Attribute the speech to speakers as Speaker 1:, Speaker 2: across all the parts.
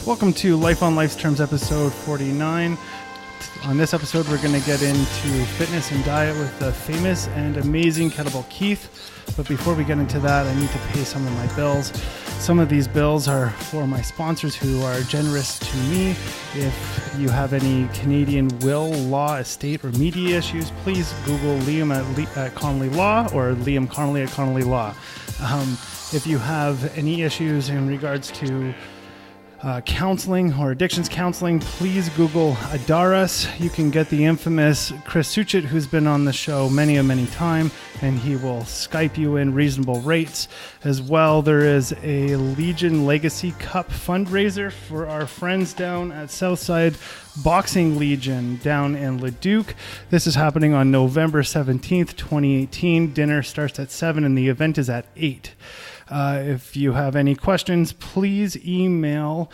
Speaker 1: Welcome to Life on Life's Terms, episode 49. On this episode, we're going to get into fitness and diet with the famous and amazing Kettle Bell Keith. But before we get into that, I need to pay some of my bills. Some of these bills are for my sponsors who are generous to me. If you have any Canadian will, law, estate, or media issues, please Google Liam at Connolly Law or Liam Connolly at Connolly Law. If you have any issues in regards to counseling or addictions counseling, please Google Adaras. You can get the infamous Chris Suchit, who's been on the show many times, and he will Skype you in reasonable rates. As well, there is a Legion Legacy Cup fundraiser for our friends down at Southside Boxing Legion down in Leduc. This is happening on November 17th, 2018. Dinner starts at 7 and the event is at 8. If you have any questions, please email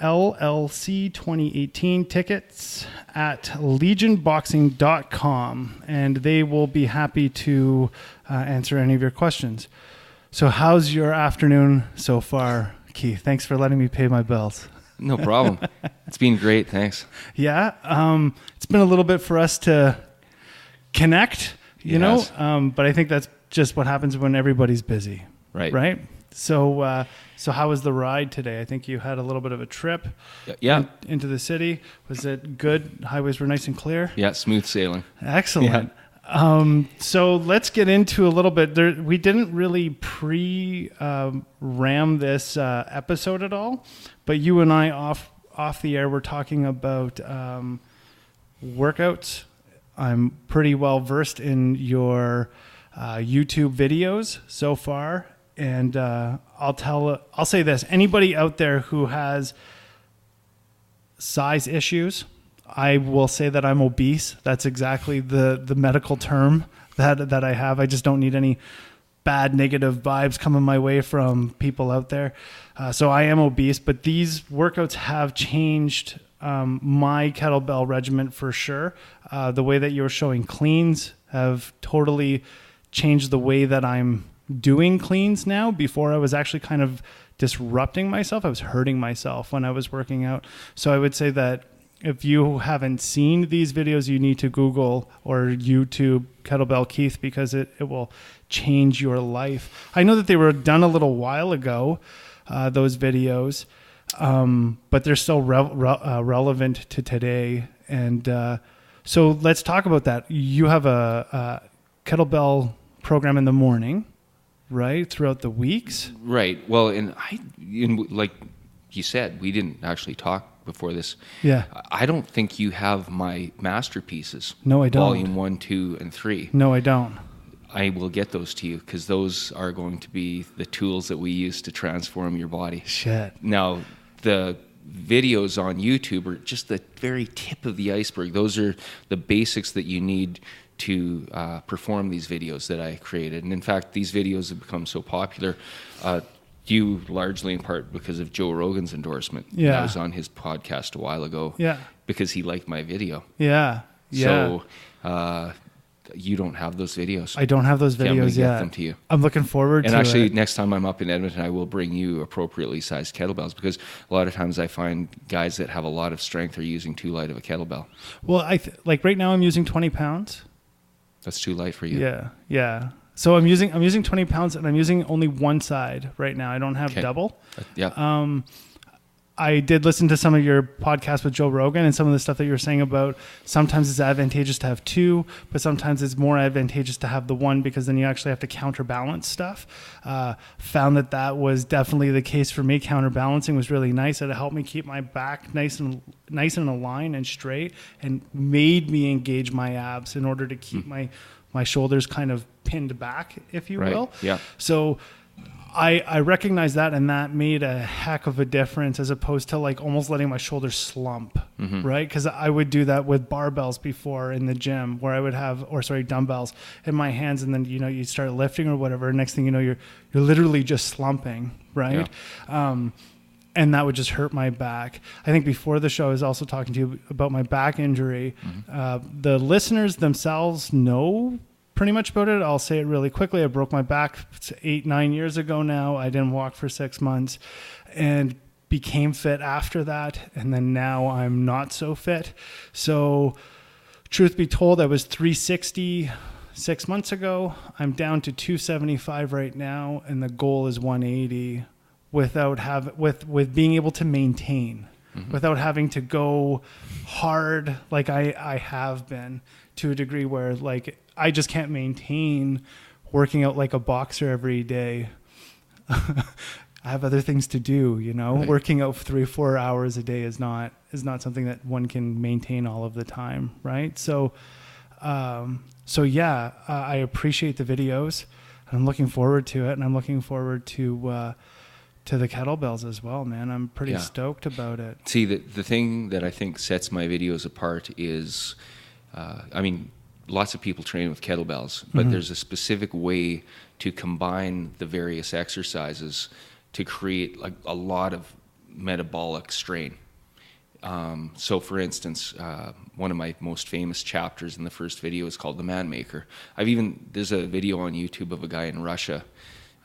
Speaker 1: LLC2018tickets at legionboxing.com and they will be happy to answer any of your questions. So how's your afternoon so far, Keith? Thanks for letting me pay my bills.
Speaker 2: No problem. It's been great. Thanks. Yeah.
Speaker 1: It's been a little bit for us to connect, you know, but I think that's just what happens when everybody's busy. Right. So how was the ride today? I think you had a little bit of a trip into the city. Was it good? Highways were nice and clear?
Speaker 2: Yeah, smooth sailing.
Speaker 1: Excellent. Yeah. So let's get into a little bit. We didn't really ram this episode at all, but you and I off the air were talking about workouts. I'm pretty well versed in your YouTube videos so far. And I'll say this: anybody out there who has size issues, I will say that I'm obese. That's exactly the medical term that I have. I just don't need any bad negative vibes coming my way from people out there. So I am obese, but these workouts have changed my kettlebell regimen for sure. The way that you're showing cleans have totally changed the way that I'm doing cleans now. Before, I was actually kind of disrupting myself. I was hurting myself when I was working out. So I would say that if you haven't seen these videos, you need to Google or YouTube Kettle Bell Keith because it will change your life. I know that they were done a little while ago, those videos, but they're still relevant to today. And so let's talk about that. You have a kettlebell program in the morning, right? Throughout the weeks?
Speaker 2: Right. Well, like you said, we didn't actually talk before this.
Speaker 1: Yeah.
Speaker 2: I don't think you have my masterpieces.
Speaker 1: No, I don't.
Speaker 2: Volume 1, 2, and 3.
Speaker 1: No, I don't.
Speaker 2: I will get those to you because those are going to be the tools that we use to transform your body.
Speaker 1: Shit.
Speaker 2: Now, the videos on YouTube are just the very tip of the iceberg. Those are the basics that you need to perform these videos that I created. And in fact, these videos have become so popular due largely in part because of Joe Rogan's endorsement.
Speaker 1: Yeah.
Speaker 2: I was on his podcast a while ago.
Speaker 1: Yeah.
Speaker 2: Because he liked my video.
Speaker 1: Yeah. Yeah.
Speaker 2: So you don't have those videos.
Speaker 1: I don't have those videos yet.
Speaker 2: Get them to you.
Speaker 1: I'm looking forward to it.
Speaker 2: And actually, next time I'm up in Edmonton, I will bring you appropriately sized kettlebells because a lot of times I find guys that have a lot of strength are using too light of a kettlebell.
Speaker 1: Well, like right now I'm using 20 pounds.
Speaker 2: That's too light for you.
Speaker 1: Yeah. Yeah. So I'm using 20 pounds and I'm using only one side right now. I don't have double.
Speaker 2: Yeah.
Speaker 1: I did listen to some of your podcasts with Joe Rogan and some of the stuff that you were saying about sometimes it's advantageous to have two, but sometimes it's more advantageous to have the one because then you actually have to counterbalance stuff. Found that was definitely the case for me. Counterbalancing was really nice. It helped me keep my back nice and aligned and straight and made me engage my abs in order to keep my shoulders kind of pinned back, if you will.
Speaker 2: Yeah.
Speaker 1: So I recognize that, and that made a heck of a difference as opposed to like almost letting my shoulders slump, right? Because I would do that with barbells before in the gym where I would have, dumbbells in my hands, and then, you start lifting or whatever. Next thing you know, you're literally just slumping, right? Yeah. And that would just hurt my back. I think before the show, I was also talking to you about my back injury. The listeners themselves know pretty much about it. I'll say it really quickly. I broke my back 8-9 years ago now. I didn't walk for 6 months. And became fit after that, and then now I'm not so fit. So truth be told, I was 360 6 months ago. I'm down to 275 right now, and the goal is 180 with being able to maintain, without having to go hard like I have been, to a degree where like I just can't maintain working out like a boxer every day. I have other things to do, you know. Right. Working out 3-4 hours a day is not something that one can maintain all of the time, right? So yeah, I appreciate the videos. I'm looking forward to it, and I'm looking forward to the kettlebells as well, man. I'm pretty stoked about it.
Speaker 2: See, the thing that I think sets my videos apart is, I mean, lots of people train with kettlebells, but there's a specific way to combine the various exercises to create like a lot of metabolic strain. So for instance, one of my most famous chapters in the first video is called The Man Maker. There's a video on YouTube of a guy in Russia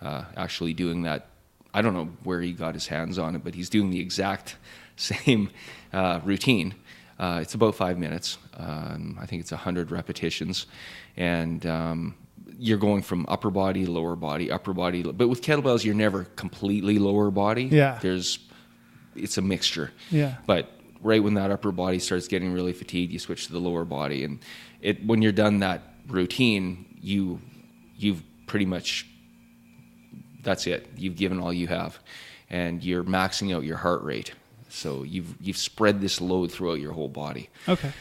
Speaker 2: actually doing that. I don't know where he got his hands on it, but he's doing the exact same routine. It's about 5 minutes. I think it's 100 repetitions. And you're going from upper body, lower body, upper body. But with kettlebells, you're never completely lower body.
Speaker 1: Yeah.
Speaker 2: It's a mixture.
Speaker 1: Yeah. But
Speaker 2: right when that upper body starts getting really fatigued, you switch to the lower body. And when you're done that routine, you've pretty much, that's it. You've given all you have. And you're maxing out your heart rate. So you've spread this load throughout your whole body.
Speaker 1: Okay.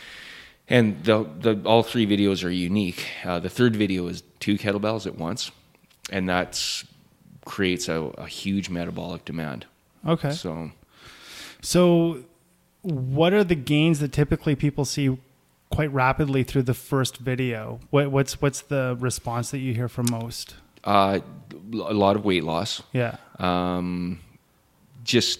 Speaker 2: And all three videos are unique. The third video is 2 kettlebells at once, and that creates a huge metabolic demand.
Speaker 1: Okay. So what are the gains that typically people see quite rapidly through the first video? What's the response that you hear from most?
Speaker 2: A lot of weight loss.
Speaker 1: Yeah.
Speaker 2: Just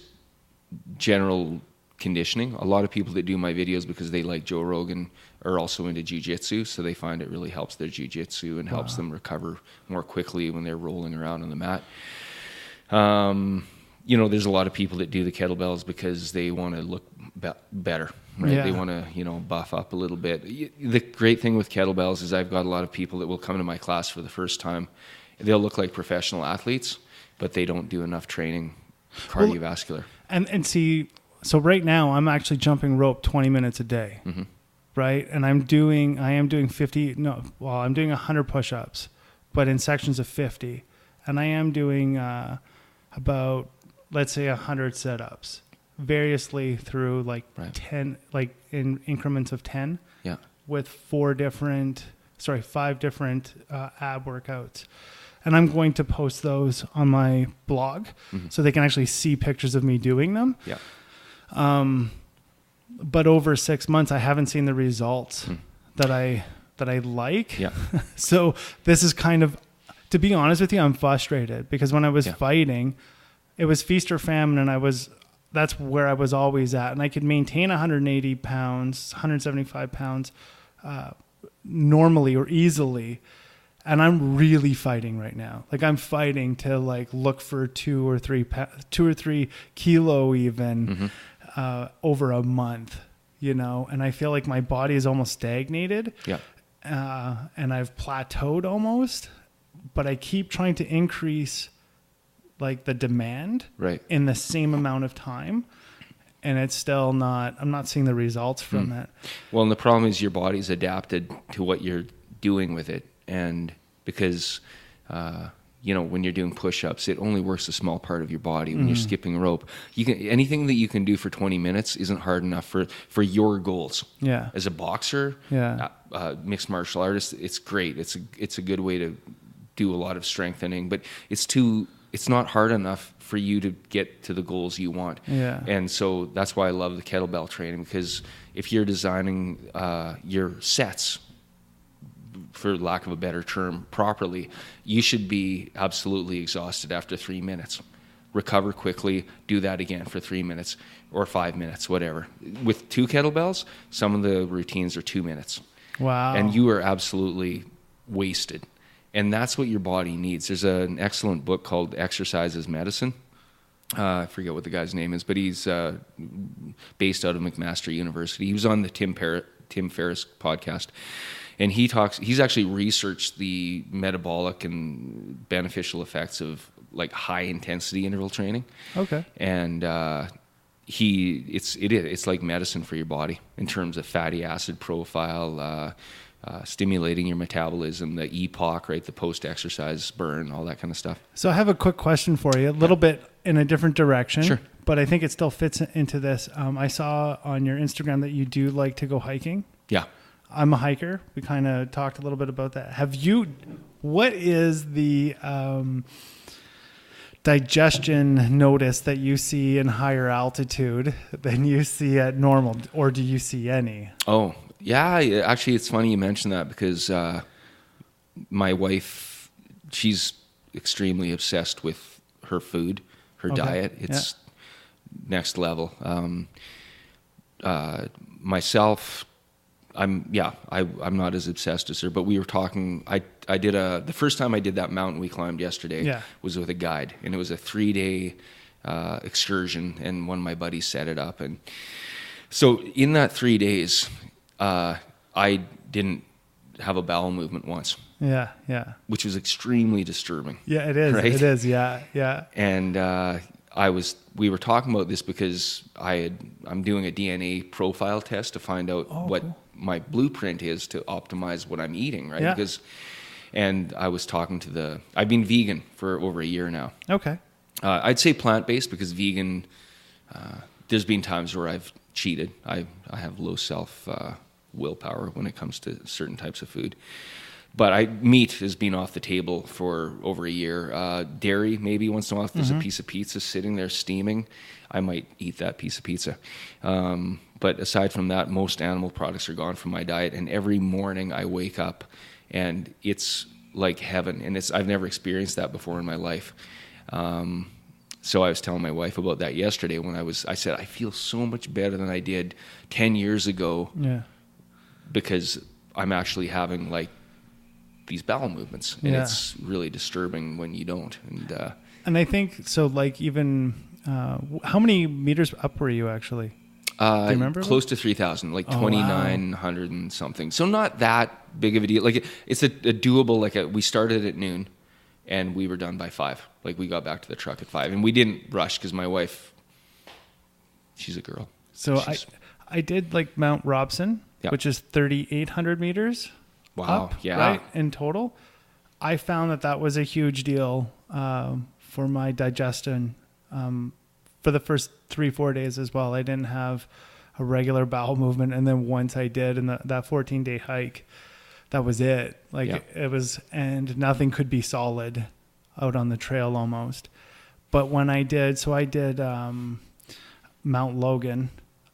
Speaker 2: general conditioning. A lot of people that do my videos because they like Joe Rogan are also into jiu-jitsu, so they find it really helps their jiu-jitsu and helps them recover more quickly when they're rolling around on the mat. There's a lot of people that do the kettlebells because they want to look better, right? Yeah. They want to, buff up a little bit. The great thing with kettlebells is I've got a lot of people that will come to my class for the first time. They'll look like professional athletes, but they don't do enough training cardiovascular.
Speaker 1: And see, so right now I'm actually jumping rope 20 minutes a day, right? And I am doing 100 push-ups, but in sections of 50. And I am doing about, let's say, 100 sit-ups, variously through 10, like in increments of 10, with 5 different ab workouts. And I'm going to post those on my blog so they can actually see pictures of me doing them. Yeah. But over 6 months, I haven't seen the results that I like. Yeah. So this is kind of, to be honest with you, I'm frustrated because when I was fighting, it was feast or famine, and that's where I was always at. And I could maintain 180 pounds, 175 pounds normally or easily. And I'm really fighting right now. Like I'm fighting to look for 2 or 3 kilo even over a month, and I feel like my body is almost stagnated. Yeah. And I've plateaued almost, but I keep trying to increase the demand in the same amount of time. And it's still I'm not seeing the results from it.
Speaker 2: Well, and the problem is your body's adapted to what you're doing with it. And because, when you're doing push-ups, it only works a small part of your body. When you're skipping rope, anything that you can do for 20 minutes isn't hard enough for your goals. Yeah. As a boxer, mixed martial artist, it's great. It's a good way to do a lot of strengthening, but it's not hard enough for you to get to the goals you want. Yeah. And so that's why I love the kettlebell training, because if you're designing your sets, for lack of a better term, properly, you should be absolutely exhausted after 3 minutes. Recover quickly, do that again for 3 minutes or 5 minutes, whatever. With 2 kettlebells, some of the routines are 2 minutes.
Speaker 1: Wow.
Speaker 2: And you are absolutely wasted. And that's what your body needs. There's an excellent book called Exercise is Medicine. I forget what the guy's name is, but he's based out of McMaster University. He was on the Tim Ferriss podcast, and he's actually researched the metabolic and beneficial effects of like high intensity interval training.
Speaker 1: Okay.
Speaker 2: And it's like medicine for your body in terms of fatty acid profile, stimulating your metabolism, the EPOC, right, the post-exercise burn, all that kind of stuff.
Speaker 1: So I have a quick question for you, a little bit in a different direction.
Speaker 2: Sure.
Speaker 1: But I think it still fits into this. I saw on your Instagram that you do like to go hiking.
Speaker 2: Yeah.
Speaker 1: I'm a hiker. We kind of talked a little bit about that. What is the digestion notice that you see in higher altitude than you see at normal, or do you see any?
Speaker 2: Oh, yeah. Actually, it's funny you mentioned that because my wife, she's extremely obsessed with her food, her diet. It's next level. Myself, I'm not as obsessed as her, but we were talking, the first time I did that mountain we climbed yesterday was with a guide, and it was a 3-day excursion, and one of my buddies set it up. And so in that 3 days, I didn't have a bowel movement once. Yeah. Which was extremely disturbing.
Speaker 1: Yeah, it is. Right? It is. Yeah.
Speaker 2: And we were talking about this because I'm doing a DNA profile test to find out what my blueprint is to optimize what I'm eating, right?
Speaker 1: Yeah.
Speaker 2: And I was talking I've been vegan for over a year now.
Speaker 1: Okay.
Speaker 2: I'd say plant-based because vegan, there's been times where I've cheated. I have low willpower when it comes to certain types of food. But meat has been off the table for over a year. Dairy, maybe once in a while, if there's a piece of pizza sitting there steaming, I might eat that piece of pizza. But aside from that, most animal products are gone from my diet. And every morning I wake up and it's like heaven. And I've never experienced that before in my life. So I was telling my wife about that yesterday when I said, I feel so much better than I did 10 years ago. Yeah. Because I'm actually having like these bowel movements, and it's really disturbing when you don't.
Speaker 1: And I think so. Like even how many meters up were you actually? Do you remember?
Speaker 2: Close to 3,000, like 2,900 and something. So not that big of a deal. Like it's a doable. We started at noon, and we were done by 5. Like we got back to the truck at 5, and we didn't rush because my wife, she's a girl.
Speaker 1: So I did like Mount Robson, which is 3,800 meters.
Speaker 2: Wow.
Speaker 1: Up, right, in total. I found that was a huge deal for my digestion for the first 3-4 days as well. I didn't have a regular bowel movement, and then once I did in that 14-day hike, that was it. It was, and nothing could be solid out on the trail almost. But when I did Mount Logan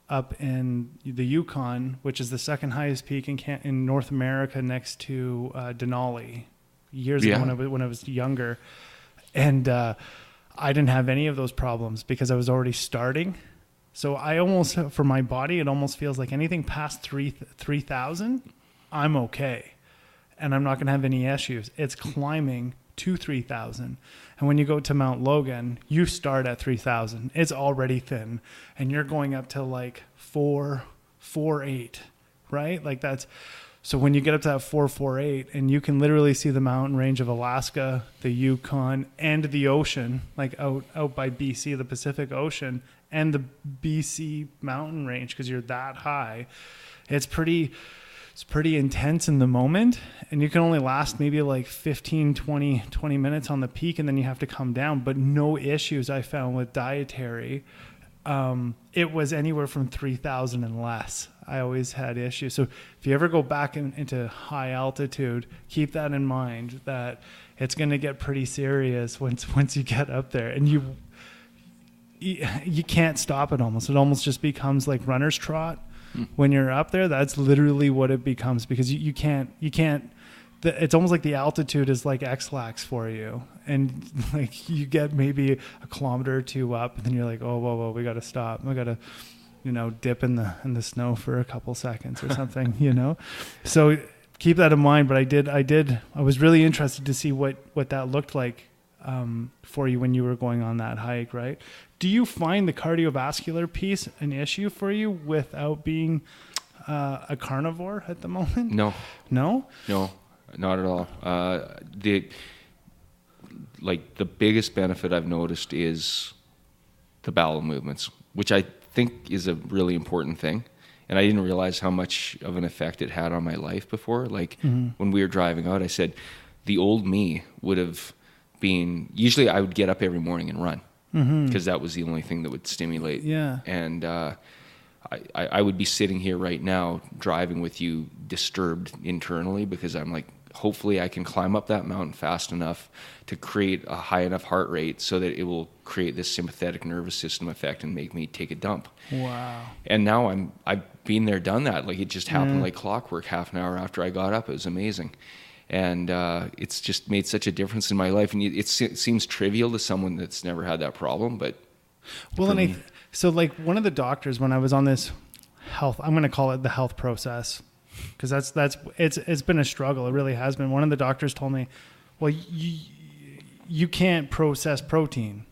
Speaker 1: up in the Yukon, which is the second highest peak in North America next to Denali, years ago when I was younger. And I didn't have any of those problems because I was already starting. So I almost, for my body, it almost feels like anything past 3,000, I'm okay. And I'm not going to have any issues. It's climbing to 3,000. And when you go to Mount Logan, you start at 3,000. It's already thin. And you're going up to like 448, right? Like that's, so when you get up to that 448 and you can literally see the mountain range of Alaska, the Yukon, and the ocean, like out by BC, the Pacific Ocean, and the BC mountain range, because you're that high. It's pretty intense in the moment, and you can only last maybe like 15, 20 minutes on the peak, and then you have to come down. But no issues I found with dietary. It was anywhere from 3,000 and less. I always had issues. So if you ever go back into high altitude, keep that in mind, that it's going to get pretty serious once you get up there, and you can't stop it almost. It almost just becomes like runner's trot. When you're up there, that's literally what it becomes, because you can't, it's almost like the altitude is like X-lax for you. And like you get maybe a kilometer or two up, and then you're like, oh, whoa, we got to stop. We got to, dip in the snow for a couple seconds or something, So keep that in mind. But I was really interested to see what that looked like for you when you were going on that hike, right? Do you find the cardiovascular piece an issue for you without being a carnivore at the moment?
Speaker 2: No,
Speaker 1: not
Speaker 2: at all. The biggest benefit I've noticed is the bowel movements, which I think is a really important thing. And I didn't realize how much of an effect it had on my life before. Like when we were driving out, I said the old me would have been, usually I would get up every morning and run because that was the only thing that would stimulate.
Speaker 1: Yeah.
Speaker 2: And I would be sitting here right now driving with you disturbed internally because I'm like, hopefully I can climb up that mountain fast enough to create a high enough heart rate so that it will create this sympathetic nervous system effect and make me take a dump.
Speaker 1: Wow.
Speaker 2: And now I've been there, done that. Like it just happened like clockwork half an hour after I got up. It was amazing. And it's just made such a difference in my life. And it seems trivial to someone that's never had that problem, but
Speaker 1: so like one of the doctors, when I was on this health, I'm going to call it the health process, because it's been a struggle. It really has been. One of the doctors told me, well, you can't process protein.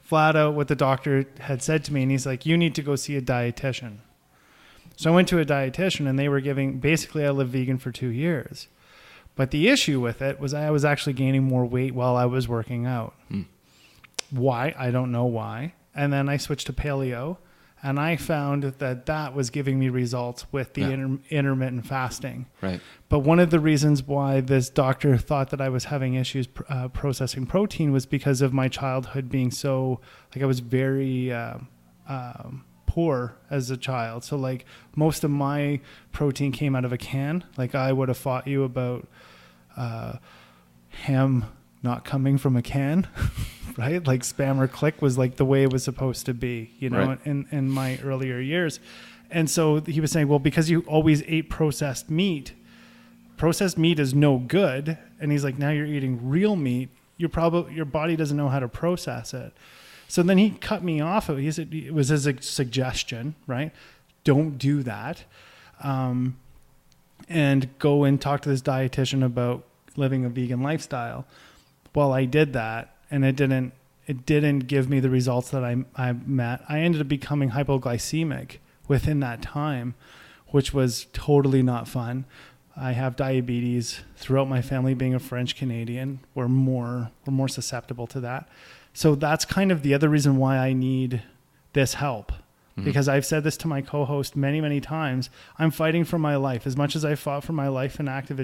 Speaker 1: Flat out what the doctor had said to me. And he's like, you need to go see a dietitian. So I went to a dietitian and they were basically I lived vegan for 2 years. But the issue with it was I was actually gaining more weight while I was working out. Why? I don't know why. And then I switched to paleo. And I found that was giving me results with the intermittent fasting.
Speaker 2: Right.
Speaker 1: But one of the reasons why this doctor thought that I was having issues processing protein was because of my childhood being so, like I was very poor as a child. So like most of my protein came out of a can. Like I would have fought you about ham not coming from a can. Right? Like Spam or Click was like the way it was supposed to be,
Speaker 2: right.
Speaker 1: in my earlier years. And so he was saying, well, because you always ate processed meat is no good. And he's like, now you're eating real meat. Your body doesn't know how to process it. So then he cut me off of it. He said, it was his suggestion, right? Don't do that. And go and talk to this dietitian about living a vegan lifestyle. Well, I did that. And it didn't give me the results that I met. I ended up becoming hypoglycemic within that time, which was totally not fun. I have diabetes. Throughout my family, being a French Canadian, we're more susceptible to that. So that's kind of the other reason why I need this help. Because I've said this to my co-host many, many times. I'm fighting for my life as much as I fought for my life in active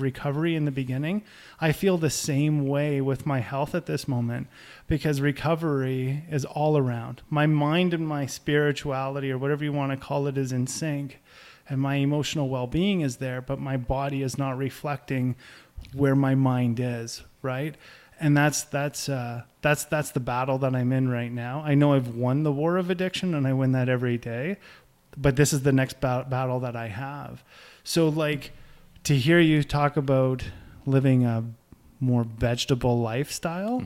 Speaker 1: recovery in the beginning. I feel the same way with my health at this moment, because recovery is all around. My mind and my spirituality, or whatever you want to call it, is in sync, and my emotional well-being is there, but my body is not reflecting where my mind is, right? And that's the battle that I'm in right now. I know I've won the war of addiction and I win that every day, but this is the next battle that I have. So like to hear you talk about living a more vegetable lifestyle,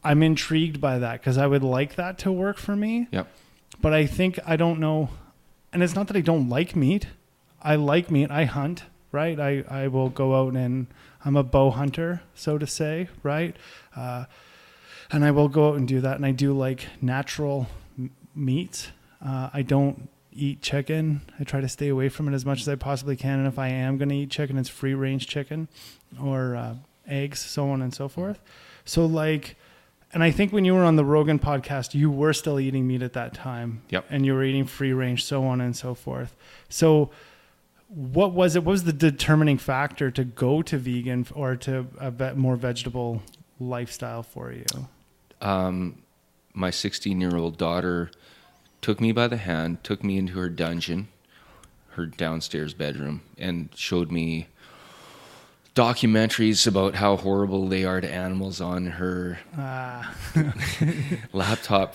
Speaker 1: I'm intrigued by that because I would like that to work for me.
Speaker 2: Yep.
Speaker 1: But I think I don't know. And it's not that I don't like meat. I like meat. I hunt, right? I will go out and I'm a bow hunter, so to say, right? And I will go out and do that. And I do like natural meats. I don't eat chicken. I try to stay away from it as much as I possibly can. And if I am going to eat chicken, it's free range chicken or eggs, so on and so forth. So like, and I think when you were on the Rogan podcast, you were still eating meat at that time.
Speaker 2: Yep.
Speaker 1: And you were eating free range, so on and so forth. So what was it? What was the determining factor to go to vegan or to a more vegetable lifestyle for you?
Speaker 2: My 16-year-old daughter took me by the hand, took me into her dungeon, her downstairs bedroom, and showed me documentaries about how horrible they are to animals on her laptop.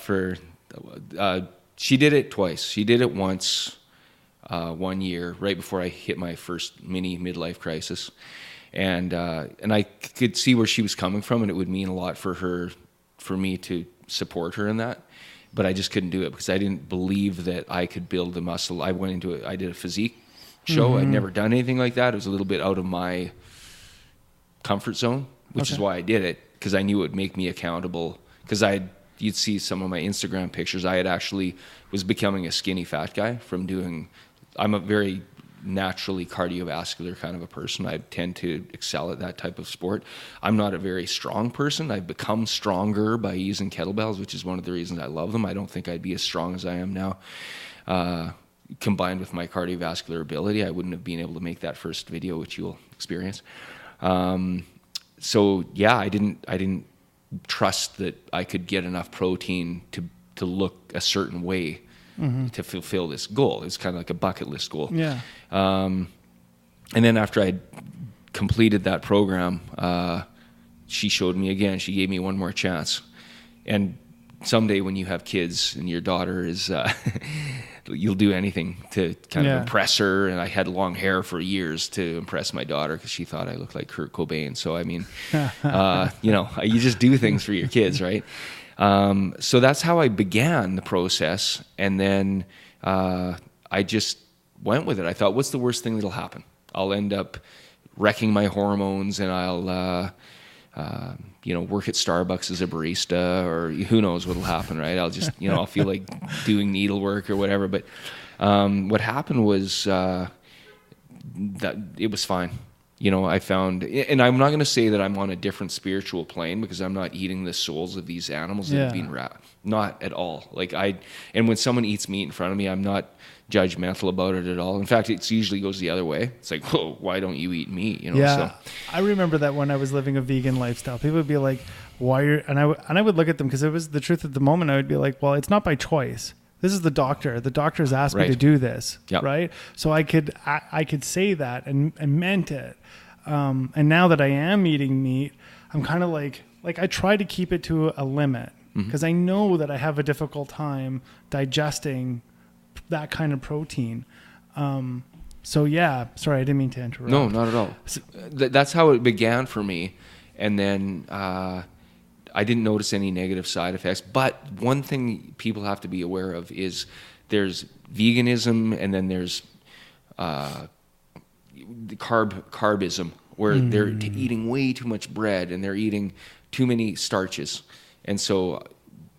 Speaker 2: She did it twice. She did it once. 1 year, right before I hit my first mini midlife crisis. And I could see where she was coming from, and it would mean a lot for me to support her in that. But I just couldn't do it because I didn't believe that I could build the muscle. I went into it. I did a physique show. I'd never done anything like that. It was a little bit out of my comfort zone. which is why I did it, because I knew it would make me accountable. Because you'd see some of my Instagram pictures. I had actually was becoming a skinny fat guy from doing. I'm a very naturally cardiovascular kind of a person. I tend to excel at that type of sport. I'm not a very strong person. I've become stronger by using kettlebells, which is one of the reasons I love them. I don't think I'd be as strong as I am now. Combined with my cardiovascular ability, I wouldn't have been able to make that first video, which you'll experience. So yeah, I didn't trust that I could get enough protein to look a certain way to fulfill this goal. It's kind of like a bucket list goal.
Speaker 1: Yeah.
Speaker 2: And then after I completed that program, she showed me again. She gave me one more chance. And someday when you have kids and your daughter is, you'll do anything to kind of impress her. And I had long hair for years to impress my daughter because she thought I looked like Kurt Cobain. So, I mean, you just do things for your kids, right? So that's how I began the process. And then I just went with it. I thought, what's the worst thing that'll happen? I'll end up wrecking my hormones, and I'll work at Starbucks as a barista, or who knows what'll happen, right? I'll just, I'll feel like doing needlework or whatever. But what happened was that it was fine. I found, and I'm not going to say that I'm on a different spiritual plane, because I'm not eating the souls of these animals that have been wrapped. Not at all. And when someone eats meat in front of me, I'm not judgmental about it at all. In fact, it usually goes the other way. It's like, whoa, why don't you eat meat?
Speaker 1: Yeah. So. I remember that when I was living a vegan lifestyle, people would be like, why are you, and I would look at them, because it was the truth at the moment. I would be like, well, it's not by choice. This is the doctor. The doctor's asked me to do this, right? So I could say that and meant it. And now that I am eating meat, I'm kind of like I try to keep it to a limit, because I know that I have a difficult time digesting that kind of protein. So yeah, sorry, I didn't mean to interrupt.
Speaker 2: No, not at all. So, that's how it began for me. And then I didn't notice any negative side effects. But one thing people have to be aware of is there's veganism, and then there's carbism, where they're eating way too much bread and they're eating too many starches. And so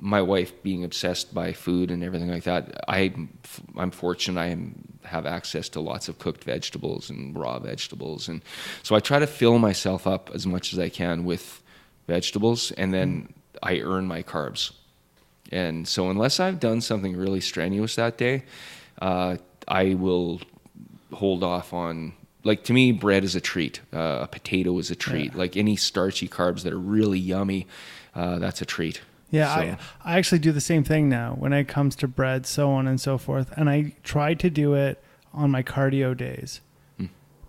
Speaker 2: my wife being obsessed by food and everything like that, I'm fortunate I have access to lots of cooked vegetables and raw vegetables. And so I try to fill myself up as much as I can with vegetables, and then I earn my carbs. And so unless I've done something really strenuous that day, I will hold off on, to me, bread is a treat. A potato is a treat. Yeah. Like any starchy carbs that are really yummy, that's a treat.
Speaker 1: Yeah, so. I actually do the same thing now when it comes to bread, so on and so forth. And I try to do it on my cardio days.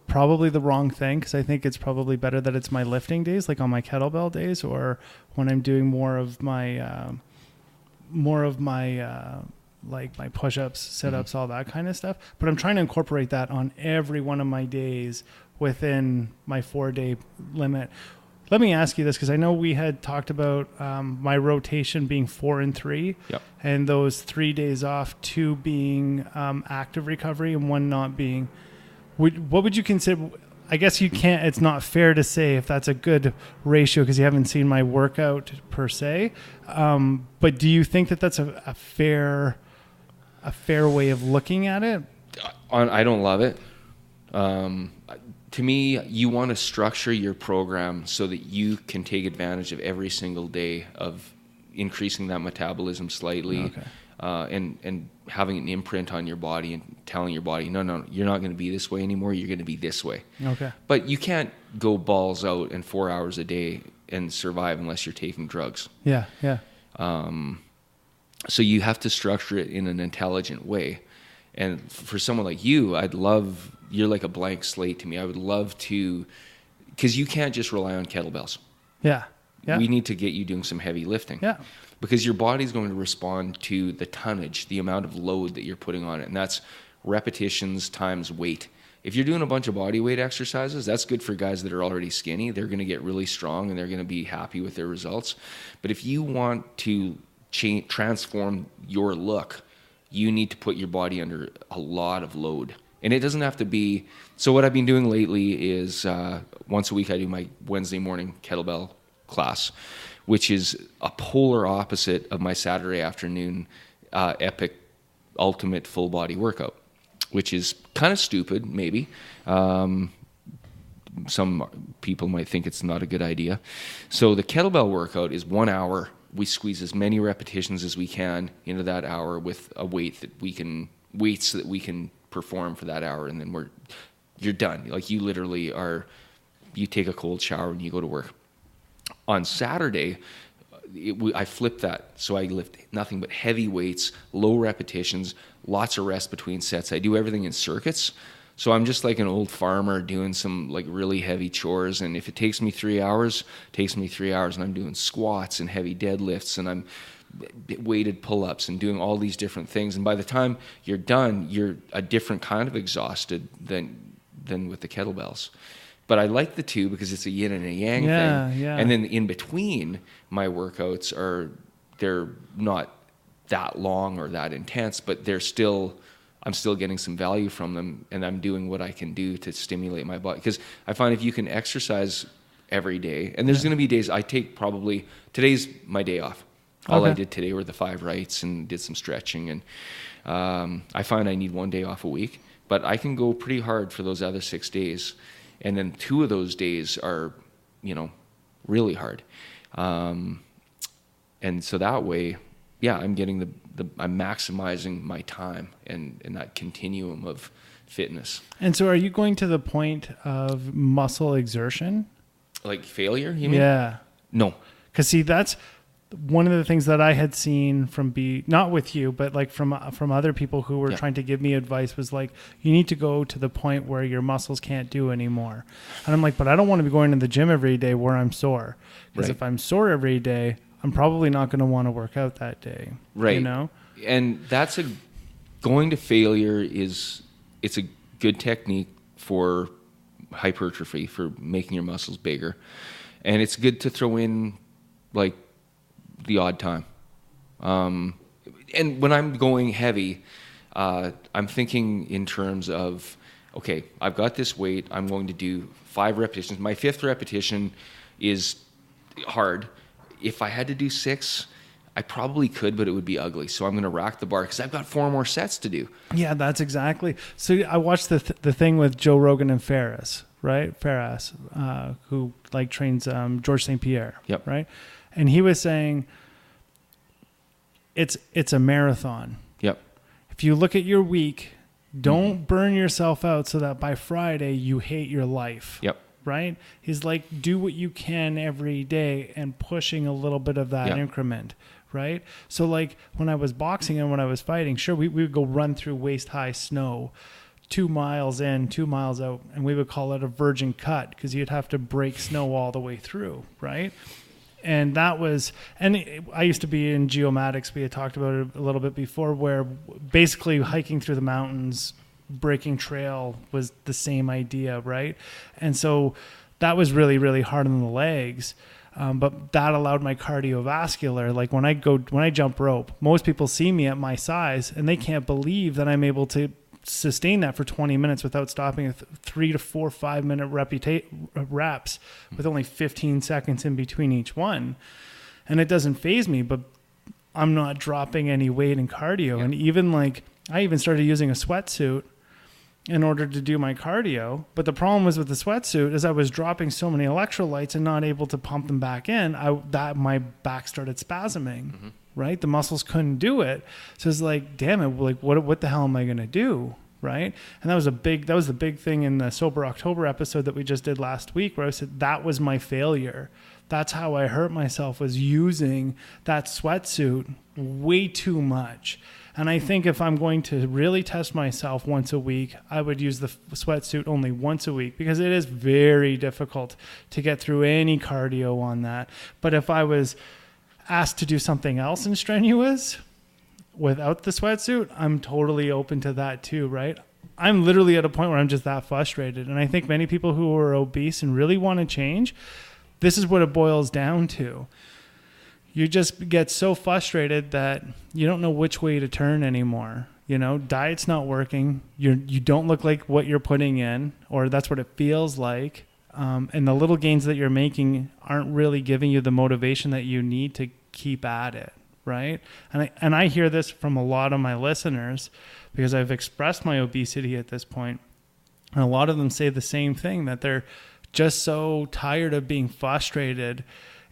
Speaker 1: Probably the wrong thing, because I think it's probably better that it's my lifting days, like on my kettlebell days, or when I'm doing more of my like my push-ups, sit-ups, all that kind of stuff. But I'm trying to incorporate that on every one of my days within my 4-day limit. Let me ask you this, because I know we had talked about my rotation being 4 and 3, and those 3 days off, 2 being active recovery and 1 not being. What would you consider? I guess you can't. It's not fair to say if that's a good ratio, because you haven't seen my workout per se. But do you think that that's a fair way of looking at it?
Speaker 2: I don't love it. To me, you want to structure your program so that you can take advantage of every single day of increasing that metabolism slightly, and having an imprint on your body and telling your body, no, you're not going to be this way anymore. You're going to be this way. Okay. But you can't go balls out and 4 hours a day and survive unless you're taking drugs.
Speaker 1: Yeah.
Speaker 2: So you have to structure it in an intelligent way. And for someone like you, you're like a blank slate to me. I would love to, because you can't just rely on kettlebells.
Speaker 1: Yeah.
Speaker 2: We need to get you doing some heavy lifting.
Speaker 1: Yeah.
Speaker 2: Because your body's going to respond to the tonnage, the amount of load that you're putting on it. And that's repetitions times weight. If you're doing a bunch of body weight exercises, that's good for guys that are already skinny. They're going to get really strong and they're going to be happy with their results. But if you want to transform your look, you need to put your body under a lot of load. And it doesn't have to be. So what I've been doing lately is once a week I do my Wednesday morning kettlebell class, which is a polar opposite of my Saturday afternoon epic ultimate full body workout, which is kind of stupid, maybe. Some people might think it's not a good idea. So the kettlebell workout is 1 hour. We squeeze as many repetitions as we can into that hour with a weights that we can perform for that hour, and then you're done. Like you literally you take a cold shower and you go to work. On Saturday, I flip that. So I lift nothing but heavy weights, low repetitions, lots of rest between sets. I do everything in circuits. So I'm just like an old farmer doing some like really heavy chores. And if it takes me 3 hours, it takes me 3 hours. And I'm doing squats and heavy deadlifts, and I'm weighted pull-ups and doing all these different things. And by the time you're done, you're a different kind of exhausted than with the kettlebells. But I like the two because it's a yin and a yang thing. Yeah. And then in between my workouts they're not that long or that intense, but I'm still getting some value from them, and I'm doing what I can do to stimulate my body. Because I find if you can exercise every day, and there's going to be days I take today's my day off. All I did today were the 5 rights and did some stretching, and I find I need 1 day off a week, but I can go pretty hard for those other 6 days. And then 2 of those days are, really hard. And so that way, I'm getting I'm maximizing my time and that continuum of fitness.
Speaker 1: And so are you going to the point of muscle exertion?
Speaker 2: Like failure, you mean?
Speaker 1: Yeah.
Speaker 2: No.
Speaker 1: Because see, that's one of the things that I had seen not with you, but like from other people who were trying to give me advice was like, you need to go to the point where your muscles can't do anymore. And I'm like, but I don't want to be going to the gym every day where I'm sore. Because if I'm sore every day, I'm probably not going to want to work out that day.
Speaker 2: Right. And that's going to failure it's a good technique for hypertrophy, for making your muscles bigger. And it's good to throw in like the odd time. And when I'm going heavy, I'm thinking in terms of, okay, I've got this weight, I'm going to do 5 repetitions. My 5th repetition is hard. If I had to do 6, I probably could, but it would be ugly. So I'm going to rack the bar because I've got 4 more sets to do. Yeah,
Speaker 1: that's exactly. So I watched the thing with Joe Rogan and Ferris, right? Ferris, who like trains George St. Pierre.
Speaker 2: Yep.
Speaker 1: Right. And he was saying it's a marathon.
Speaker 2: Yep.
Speaker 1: If you look at your week, don't burn yourself out so that by Friday you hate your life.
Speaker 2: Yep.
Speaker 1: Right? He's like, do what you can every day and pushing a little bit of that increment. Right? So like when I was boxing and when I was fighting, sure, we would go run through waist high snow, 2 miles in, 2 miles out, and we would call it a virgin cut because you'd have to break snow all the way through. Right? And I used to be in geomatics. We had talked about it a little bit before, where basically hiking through the mountains, breaking trail was the same idea, right? And so that was really, really hard on the legs. But that allowed my cardiovascular. Like when I jump rope, most people see me at my size and they can't believe that I'm able to sustain that for 20 minutes without stopping 3 to 4, 5 minute reps with only 15 seconds in between each one. And it doesn't faze me, but I'm not dropping any weight in cardio. And I even started using a sweatsuit in order to do my cardio. But the problem was with the sweatsuit is I was dropping so many electrolytes and not able to pump them back in. My back started spasming. Mm-hmm. Right? The muscles couldn't do it. So it's like, damn it, like what the hell am I going to do? Right? And that was the big thing in the Sober October episode that we just did last week, where I said that was my failure. That's how I hurt myself, was using that sweatsuit way too much. And I think if I'm going to really test myself once a week, I would use the sweatsuit only once a week, because it is very difficult to get through any cardio on that. But if I was asked to do something else and strenuous without the sweatsuit, I'm totally open to that too, right? I'm literally at a point where I'm just that frustrated. And I think many people who are obese and really want to change, this is what it boils down to. You just get so frustrated that you don't know which way to turn anymore. Diet's not working. You don't look like what you're putting in, or that's what it feels like. And the little gains that you're making aren't really giving you the motivation that you need to keep at it, right? And I hear this from a lot of my listeners because I've expressed my obesity at this point, and a lot of them say the same thing, that they're just so tired of being frustrated.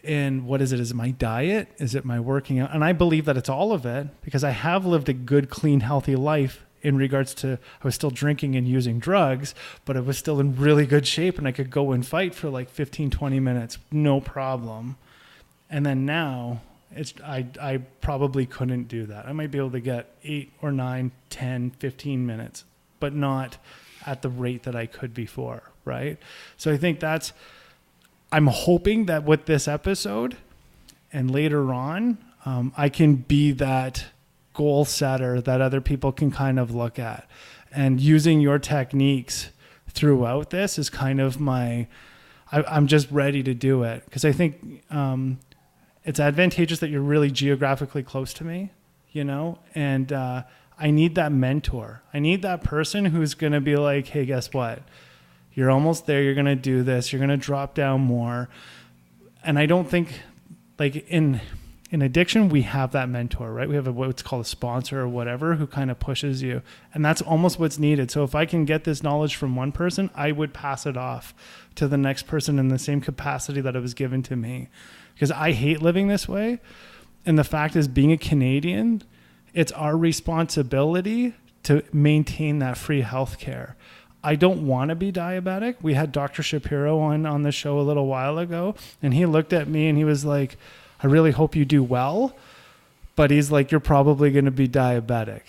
Speaker 1: And what is it? Is it my diet? Is it my working out? And I believe that it's all of it, because I have lived a good, clean, healthy life in regards to, I was still drinking and using drugs, but I was still in really good shape and I could go and fight for like 15, 20 minutes, no problem. And then now I probably couldn't do that. I might be able to get 8 or 9, 10, 15 minutes, but not at the rate that I could before, right? So I think I'm hoping that with this episode and later on, I can be that goal setter that other people can kind of look at. And using your techniques throughout this is kind of I'm just ready to do it. Because I think it's advantageous that you're really geographically close to me, and I need that mentor. I need that person who's going to be like, hey, guess what? You're almost there. You're going to do this. You're going to drop down more. And I don't think, like in addiction, we have that mentor, right? We have what's called a sponsor or whatever who kind of pushes you. And that's almost what's needed. So if I can get this knowledge from one person, I would pass it off to the next person in the same capacity that it was given to me. Because I hate living this way. And the fact is, being a Canadian, it's our responsibility to maintain that free health care. I don't want to be diabetic. We had Dr. Shapiro on the show a little while ago, and he looked at me and he was like, I really hope you do well, but he's like, you're probably going to be diabetic,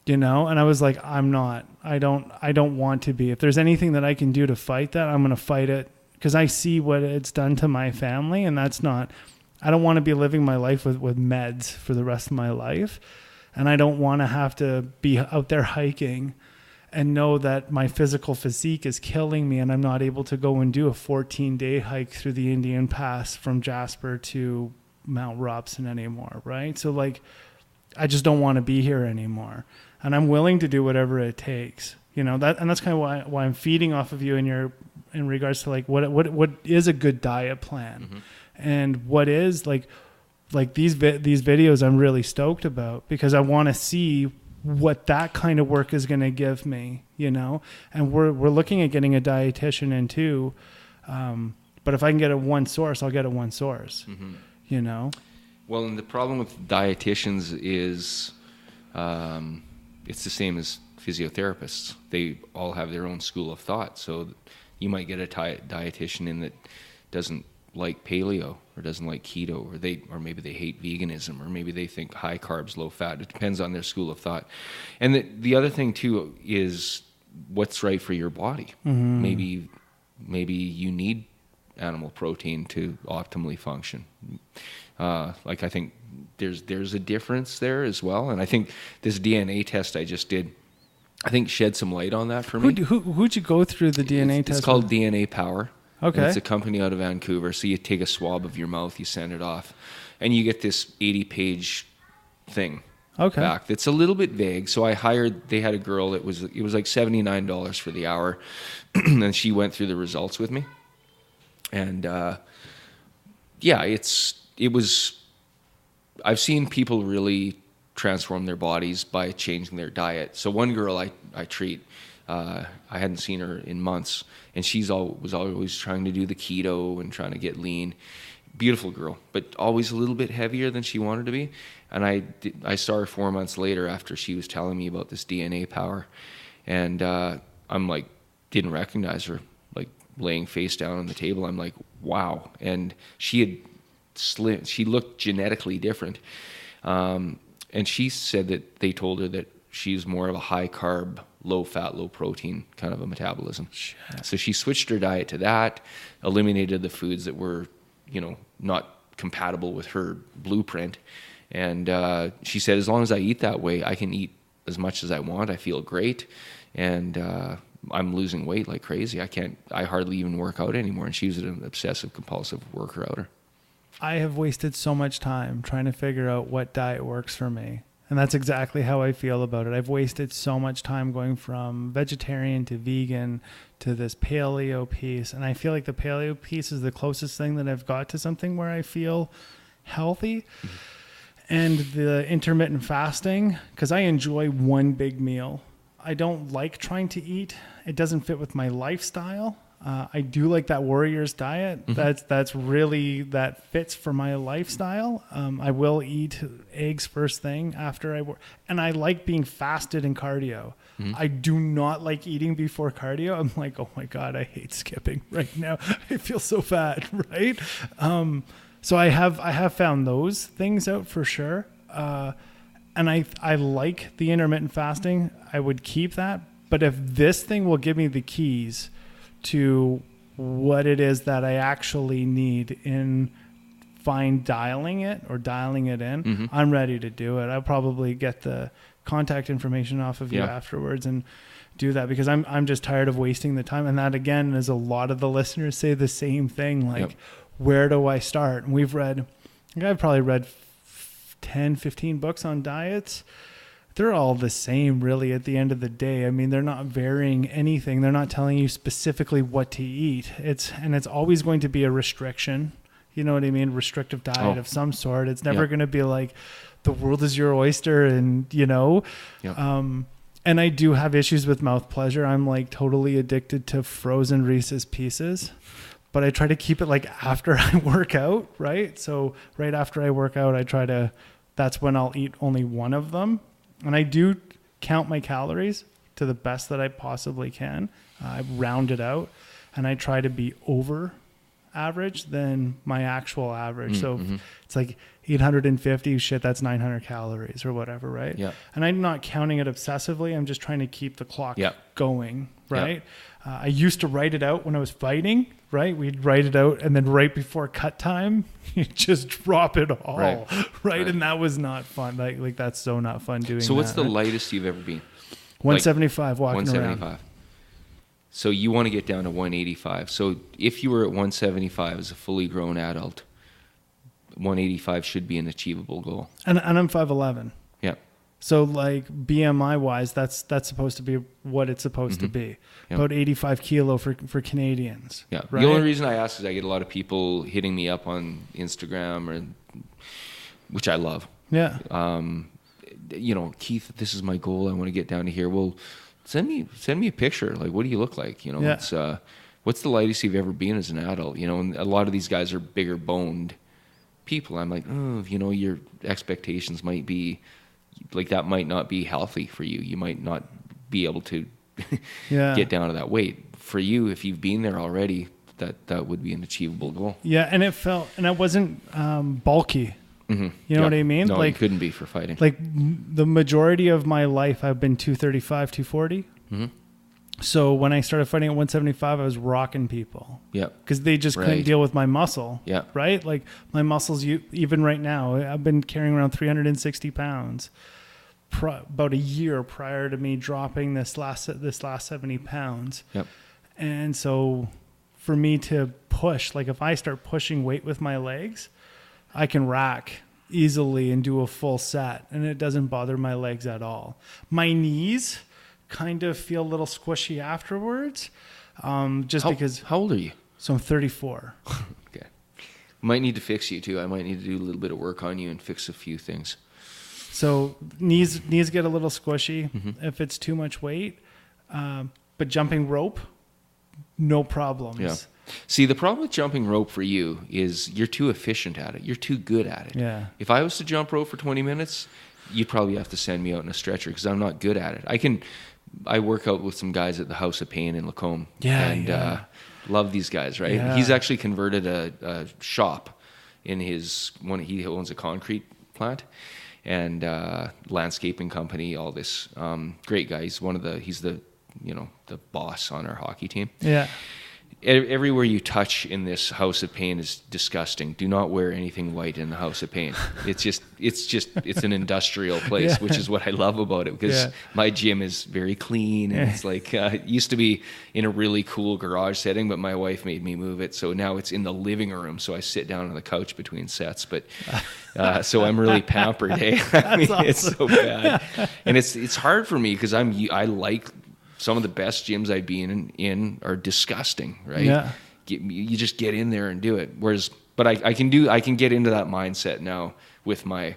Speaker 1: And I was like, I'm not. I don't want to be. If there's anything that I can do to fight that, I'm going to fight it, because I see what it's done to my family, and I don't want to be living my life with meds for the rest of my life, and I don't want to have to be out there hiking and know that my physical physique is killing me and I'm not able to go and do a 14-day hike through the Indian Pass from Jasper to Mount Robson anymore, right? So like, I just don't want to be here anymore. And I'm willing to do whatever it takes, and that's kind of why I'm feeding off of you in regards to like, what is a good diet plan? Mm-hmm. And what is like these videos I'm really stoked about, because I want to see what that kind of work is going to give me, and we're looking at getting a dietitian in too. But if I can get it one source, I'll get it one source,
Speaker 2: mm-hmm. Well, and the problem with dietitians is, it's the same as physiotherapists. They all have their own school of thought. So you might get a dietitian in that doesn't like paleo or doesn't like keto, or maybe they hate veganism, or maybe they think high carbs, low fat. It depends on their school of thought. And the other thing too is what's right for your body. Mm-hmm. Maybe you need animal protein to optimally function. I think there's a difference there as well. And I think this DNA test I just did, I think shed some light on that for me.
Speaker 1: Who'd you go through the DNA test?
Speaker 2: It's called DNA Power.
Speaker 1: Okay.
Speaker 2: And it's a company out of Vancouver. So you take a swab of your mouth, you send it off, and you get this 80-page thing back. That's a little bit vague. So they had a girl, it was like $79 for the hour, and she went through the results with me. And I've seen people really transform their bodies by changing their diet. So one girl I treat, I hadn't seen her in months, and was always trying to do the keto and trying to get lean. Beautiful girl, but always a little bit heavier than she wanted to be. And I saw her 4 months later after she was telling me about this DNA Power, and I'm like, didn't recognize her, like laying face down on the table. I'm like, wow. And she looked genetically different. And she said that they told her that she's more of a high carb, low fat, low protein kind of a metabolism. Shit. So she switched her diet to that, eliminated the foods that were, not compatible with her blueprint. And she said, as long as I eat that way, I can eat as much as I want. I feel great. And I'm losing weight like crazy. I hardly even work out anymore. And she was an obsessive compulsive worker outer.
Speaker 1: I have wasted so much time trying to figure out what diet works for me. And that's exactly how I feel about it. I've wasted so much time going from vegetarian to vegan to this paleo piece. And I feel like the paleo piece is the closest thing that I've got to something where I feel healthy. And the intermittent fasting, because I enjoy one big meal. I don't like trying to eat. It doesn't fit with my lifestyle. I do like that Warriors diet. That's really, that fits for my lifestyle. I will eat eggs first thing after I work. And I like being fasted in cardio. I do not like eating before cardio. I'm like, oh my God, I hate skipping right now. I feel so fat, right? So I have found those things out for sure. And I like the intermittent fasting. I would keep that. But if this thing will give me the keys to what it is that I actually need in dialing it in, I'm ready to do it. I'll probably get the contact information off of you afterwards and do that, because I'm just tired of wasting the time. And that, again, is a lot of the listeners say the same thing, like, where do I start? And I've probably read 10, 15 books on diets. They're all the same, really, at the end of the day. I mean, they're not varying anything. They're not telling you specifically what to eat. It's always going to be a restriction. You know what I mean? Restrictive diet of some sort. It's never going to be like the world is your oyster and, you know. And I do have issues with mouth pleasure. I'm like totally addicted to frozen Reese's Pieces. But I try to keep it like after I work out, right? So right after I work out, that's when I'll eat only one of them. And I do count my calories to the best that I possibly can. I round it out, and I try to be over average than my actual average. So it's like 850, shit, that's 900 calories or whatever, right? Yeah. And I'm not counting it obsessively. I'm just trying to keep the clock going, right? I used to write it out when I was fighting, right? We'd write it out, and then right before cut time, you just drop it all, right? And that was not fun. Like that's so not fun doing that.
Speaker 2: So what's the lightest you've ever been?
Speaker 1: 175 walking
Speaker 2: 175.
Speaker 1: around.
Speaker 2: So you want to get down to 185. So if you were at 175 as a fully grown adult, 185 should be an achievable goal.
Speaker 1: And I'm 5'11".
Speaker 2: Yeah.
Speaker 1: So like BMI wise, that's supposed to be what it's supposed to be. About 85 kilo for Canadians.
Speaker 2: Yeah.
Speaker 1: Right?
Speaker 2: The only reason I ask is I get a lot of people hitting me up on Instagram, which I love.
Speaker 1: Yeah.
Speaker 2: You know, Keith, this is my goal. I want to get down to here. Well, send me a picture. Like, what do you look like? You know, it's what's the lightest you've ever been as an adult? You know, and a lot of these guys are bigger boned people. I'm like, oh, you know, your expectations might be like that might not be healthy for you. You might not be able to get down to that weight. For you, if you've been there already, that would be an achievable goal. Yeah,
Speaker 1: and it wasn't bulky. You know what I mean?
Speaker 2: No,
Speaker 1: like,
Speaker 2: it couldn't be for fighting.
Speaker 1: Like the majority of my life, I've been 235, 240. So when I started fighting at 175, I was rocking people. Yeah. Because they just couldn't deal with my muscle. Yeah. Right? Like my muscles, even right now, I've been carrying around 360 pounds. About a year prior to me dropping this last 70 pounds. Yep. And so for me to push, like if I start pushing weight with my legs, I can rack easily and do a full set, and it doesn't bother my legs at all. My knees kind of feel a little squishy afterwards, because...
Speaker 2: How old are you?
Speaker 1: So I'm 34.
Speaker 2: Okay. Might need to fix you too. I might need to do a little bit of work on you and fix a few things.
Speaker 1: So knees get a little squishy if it's too much weight, but jumping rope, no problems.
Speaker 2: Yeah. See, the problem with jumping rope for you is you're too efficient at it. You're too good at it. Yeah. If I was to jump rope for 20 minutes, you'd probably have to send me out in a stretcher because I'm not good at it. I work out with some guys at the House of Pain in Lacombe. Yeah. And love these guys, right? Yeah. He's actually converted a shop in he owns a concrete plant and landscaping company, all this. Great guy. He's the boss on our hockey team. Yeah. everywhere you touch in this house of pain is disgusting. Do not wear anything white in the house of pain. It's an industrial place, which is what I love about it, because my gym is very clean, and it's like, it used to be in a really cool garage setting, but my wife made me move it. So now it's in the living room. So I sit down on the couch between sets, but, so I'm really pampered. Hey, I mean, awesome. It's so bad. And it's hard for me, because I like, some of the best gyms I've been in are disgusting, right? Yeah. You just get in there and do it. But I can get into that mindset now with my,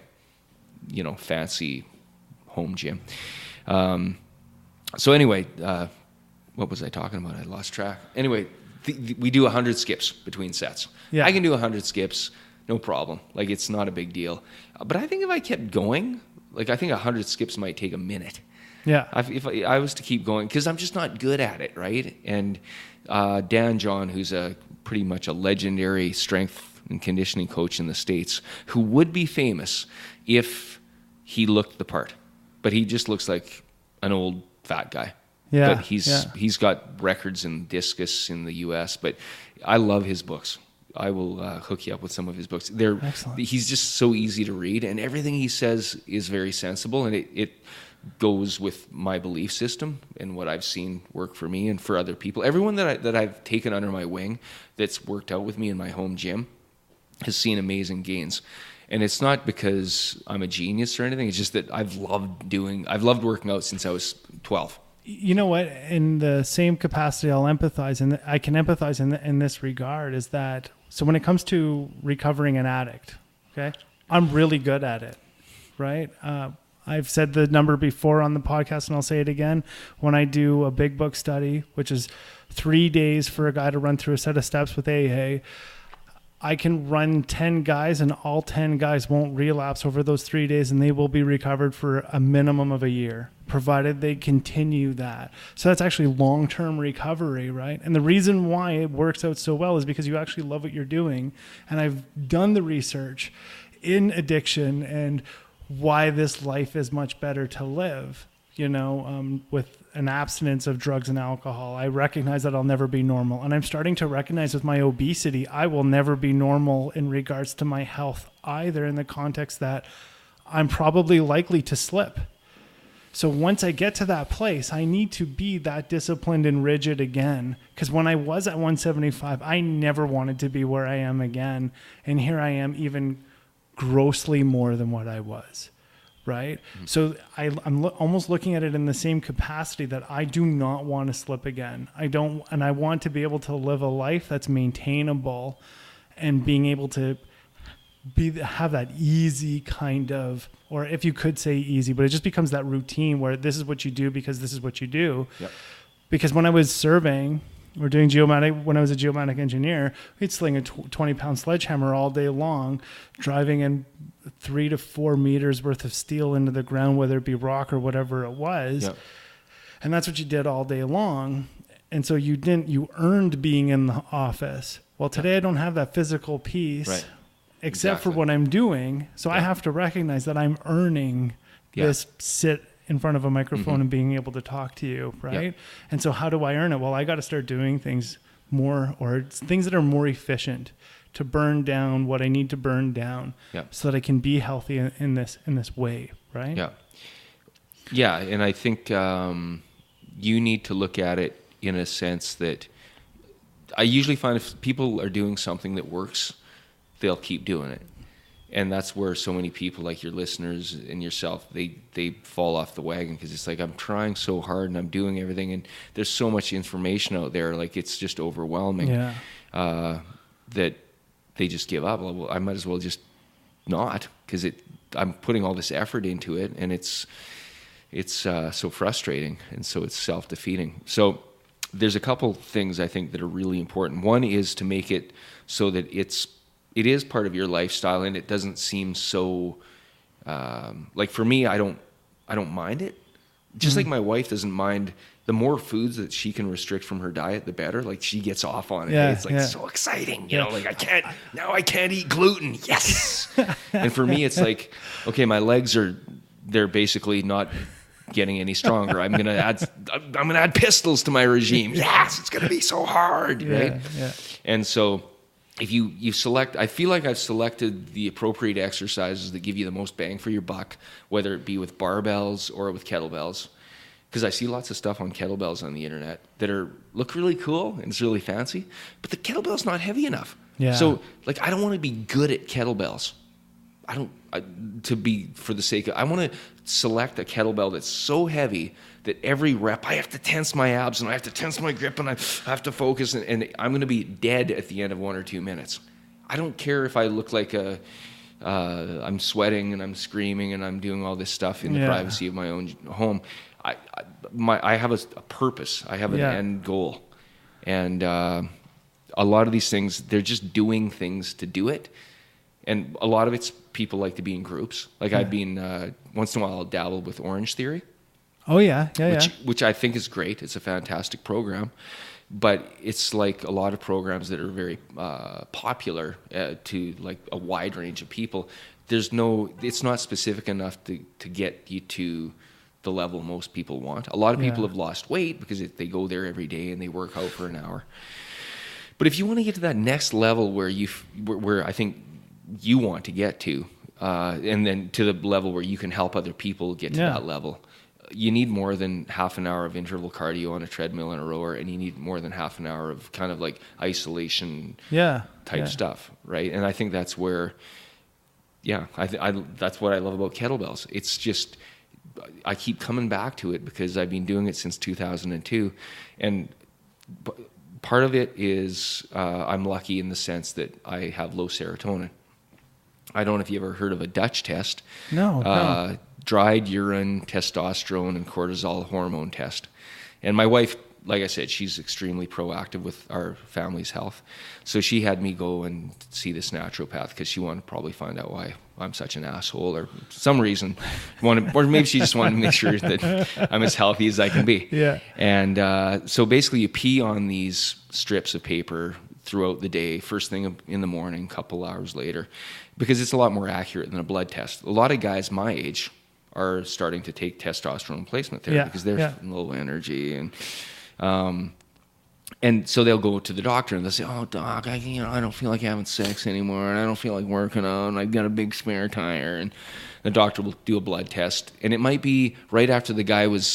Speaker 2: fancy home gym. So anyway, what was I talking about? I lost track. Anyway, we do 100 skips between sets. Yeah. I can do 100 skips, no problem. Like, it's not a big deal. But I think if I kept going, I think 100 skips might take a minute.
Speaker 1: Yeah.
Speaker 2: If I was to keep going, because I'm just not good at it, right? And Dan John, who's pretty much a legendary strength and conditioning coach in the States, who would be famous if he looked the part, but he just looks like an old fat guy. Yeah. But he's got records in discus in the U.S. But I love his books. I will hook you up with some of his books. He's just so easy to read, and everything he says is very sensible, and it goes with my belief system and what I've seen work for me and for other people. Everyone that I've taken under my wing that's worked out with me in my home gym has seen amazing gains. And it's not because I'm a genius or anything. It's just that I've loved working out since I was 12.
Speaker 1: You know what? In the same capacity, I'll empathize, and I can empathize in this regard, is that, so when it comes to recovering an addict, okay, I'm really good at it, right? I've said the number before on the podcast, and I'll say it again. When I do a big book study, which is 3 days for a guy to run through a set of steps with AA, I can run 10 guys, and all 10 guys won't relapse over those 3 days, and they will be recovered for a minimum of a year, provided they continue that. So that's actually long-term recovery, right? And the reason why it works out so well is because you actually love what you're doing. And I've done the research in addiction and why this life is much better to live, with an abstinence of drugs and alcohol. I recognize that I'll never be normal. And I'm starting to recognize with my obesity, I will never be normal in regards to my health either, in the context that I'm probably likely to slip. So once I get to that place, I need to be that disciplined and rigid again. Because when I was at 175, I never wanted to be where I am again. And here I am, even grossly more than what I was, right? Mm-hmm. So I'm almost looking at it in the same capacity that I do not want to slip again. And I want to be able to live a life that's maintainable, and being able to have that easy kind of, or if you could say easy, but it just becomes that routine where this is what you do because this is what you do. Yep. Because when I was serving, we're doing geomatic. When I was a geomatic engineer, we'd sling a 20-pound sledgehammer all day long, driving in 3 to 4 meters worth of steel into the ground, whether it be rock or whatever it was. Yep. And that's what you did all day long. And so you earned being in the office. Well, today I don't have that physical piece, right, except for what I'm doing. So I have to recognize that I'm earning this sit in front of a microphone and being able to talk to you, right? Yep. And so how do I earn it? Well, I got to start doing things more, or things that are more efficient, to burn down what I need to burn down, so that I can be healthy in this way, right? Yeah.
Speaker 2: Yeah, and I think you need to look at it in a sense that I usually find if people are doing something that works, they'll keep doing it. And that's where so many people, like your listeners and yourself, they fall off the wagon, because it's like, I'm trying so hard and I'm doing everything, and there's so much information out there, like it's just overwhelming, that they just give up. Well, I might as well just not, because I'm putting all this effort into it, and it's so frustrating, and so it's self-defeating. So there's a couple things I think that are really important. One is to make it so that it is part of your lifestyle, and it doesn't seem so like, for me, I don't mind it. Just like my wife doesn't mind. The more foods that she can restrict from her diet, the better. Like, she gets off on it. Yeah, it's like so exciting, you know, like I can't eat gluten. Yes. And for me, it's like, okay, my legs they're basically not getting any stronger. I'm gonna add pistols to my regime. Yes, it's gonna be so hard, right?
Speaker 1: Yeah.
Speaker 2: And so if you select, I feel like I've selected the appropriate exercises that give you the most bang for your buck, whether it be with barbells or with kettlebells. Because I see lots of stuff on kettlebells on the internet that look really cool and it's really fancy, but the kettlebell's not heavy enough.
Speaker 1: Yeah.
Speaker 2: So like, I don't want to be good at kettlebells. For the sake of, I want to select a kettlebell that's so heavy that every rep I have to tense my abs and I have to tense my grip and I have to focus and I'm going to be dead at the end of 1 or 2 minutes. I don't care if I look like I'm sweating and I'm screaming and I'm doing all this stuff in the privacy of my own home. I have a purpose. I have an end goal. And a lot of these things, they're just doing things to do it. And a lot of it's people like to be in groups. Like I've been, once in a while I'll dabble with Orange Theory.
Speaker 1: Oh yeah.
Speaker 2: Which I think is great. It's a fantastic program. But it's like a lot of programs that are very popular to like a wide range of people. It's not specific enough to get you to the level most people want. A lot of people have lost weight because they go there every day and they work out for an hour. But if you want to get to that next level where I think you want to get to, and then to the level where you can help other people get to that level, you need more than half an hour of interval cardio on a treadmill and a rower, and you need more than half an hour of kind of like isolation type stuff, right? And I think that's where, that's what I love about kettlebells. It's just, I keep coming back to it because I've been doing it since 2002, and part of it is I'm lucky in the sense that I have low serotonin. I don't know if you ever heard of a Dutch test.
Speaker 1: No.
Speaker 2: Dried urine, testosterone, and cortisol hormone test. And my wife, like I said, she's extremely proactive with our family's health. So she had me go and see this naturopath because she wanted to probably find out why I'm such an asshole or some reason. Or maybe she just wanted to make sure that I'm as healthy as I can be.
Speaker 1: Yeah.
Speaker 2: And so basically you pee on these strips of paper throughout the day, first thing in the morning, couple hours later, because it's a lot more accurate than a blood test. A lot of guys my age are starting to take testosterone replacement therapy because they're low energy and so they'll go to the doctor and they'll say, "Oh, doc, I don't feel like having sex anymore, and I don't feel like working out, and I've got a big spare tire." And the doctor will do a blood test, and it might be right after the guy was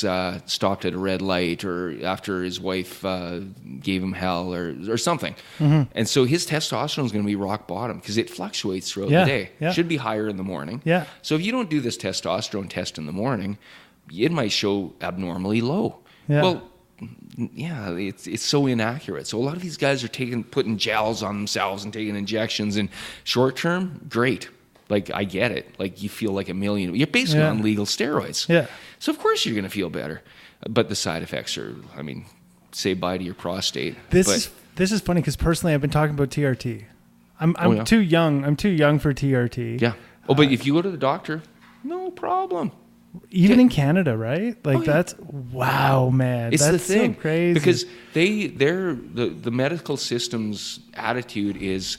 Speaker 2: stopped at a red light, or after his wife gave him hell, or something. Mm-hmm. And so his testosterone is going to be rock bottom because it fluctuates throughout the day. It should be higher in the morning. Yeah. So if you don't do this testosterone test in the morning, it might show abnormally low. Yeah. Well, yeah, it's so inaccurate. So a lot of these guys are putting gels on themselves and taking injections. And short term, great. Like, I get it. Like, you feel like a million. You're basically on legal steroids. Yeah. So of course you're going to feel better. But the side effects are, say bye to your prostate.
Speaker 1: This is funny because personally I've been talking about TRT. I'm too young. I'm too young for TRT.
Speaker 2: Yeah. Oh, but if you go to the doctor, no problem.
Speaker 1: Even in Canada, right? Like that's wow, man.
Speaker 2: It's
Speaker 1: that's
Speaker 2: the thing.
Speaker 1: So crazy.
Speaker 2: Because the medical system's attitude is,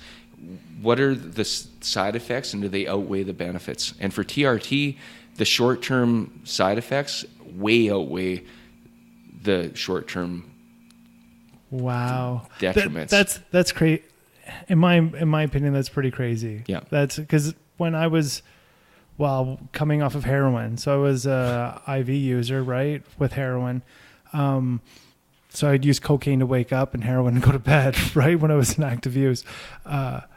Speaker 2: what are the side effects and do they outweigh the benefits? And for TRT, the short-term side effects way outweigh the short-term detriments.
Speaker 1: That's crazy. In my opinion, that's pretty crazy.
Speaker 2: Yeah.
Speaker 1: That's because when I was coming off of heroin, so I was a IV user, right, with heroin. So I'd use cocaine to wake up and heroin to go to bed, right, when I was in active use.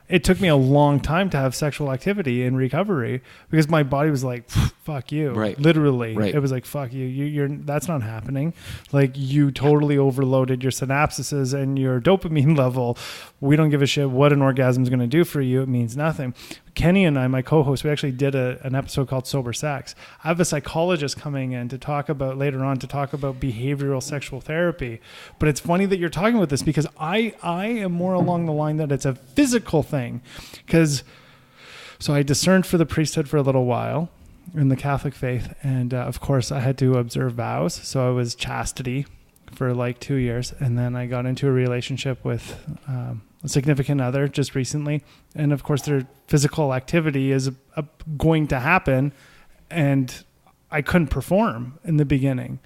Speaker 1: It took me a long time to have sexual activity in recovery because my body was like, fuck you.
Speaker 2: Right.
Speaker 1: Literally.
Speaker 2: Right.
Speaker 1: It was like, fuck you. You're that's not happening. Like, you totally overloaded your synapses and your dopamine level. We don't give a shit what an orgasm is going to do for you. It means nothing. Kenny and I, my co-host, we actually did an episode called Sober Sex. I have a psychologist coming in later on to talk about behavioral sexual therapy. But it's funny that you're talking about this because I am more along the line that it's a physical thing. So I discerned for the priesthood for a little while in the Catholic faith. And of course I had to observe vows. So I was chastity for like 2 years. And then I got into a relationship with a significant other just recently. And of course their physical activity is going to happen. And I couldn't perform in the beginning.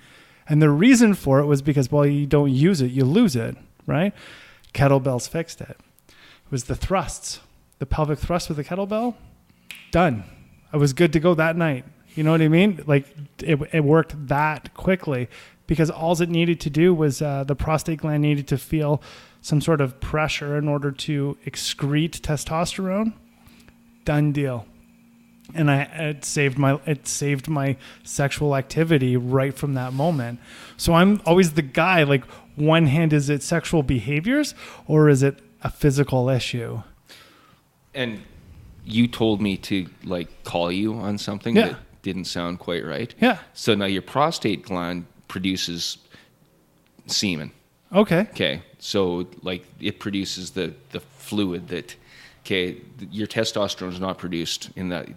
Speaker 1: And the reason for it was because, well, you don't use it, you lose it, right? Kettlebells fixed it. It was the thrusts, the pelvic thrust with the kettlebell, done. I was good to go that night. You know what I mean? Like it worked that quickly because all it needed to do was the prostate gland needed to feel some sort of pressure in order to excrete testosterone. Done deal. And it saved my sexual activity right from that moment. So I'm always the guy, like, one hand, is it sexual behaviors or is it a physical issue?
Speaker 2: And you told me to like call you on something that didn't sound quite right.
Speaker 1: Yeah.
Speaker 2: So now your prostate gland produces semen.
Speaker 1: Okay.
Speaker 2: Okay. So like it produces the fluid that, okay, your testosterone is not produced in that.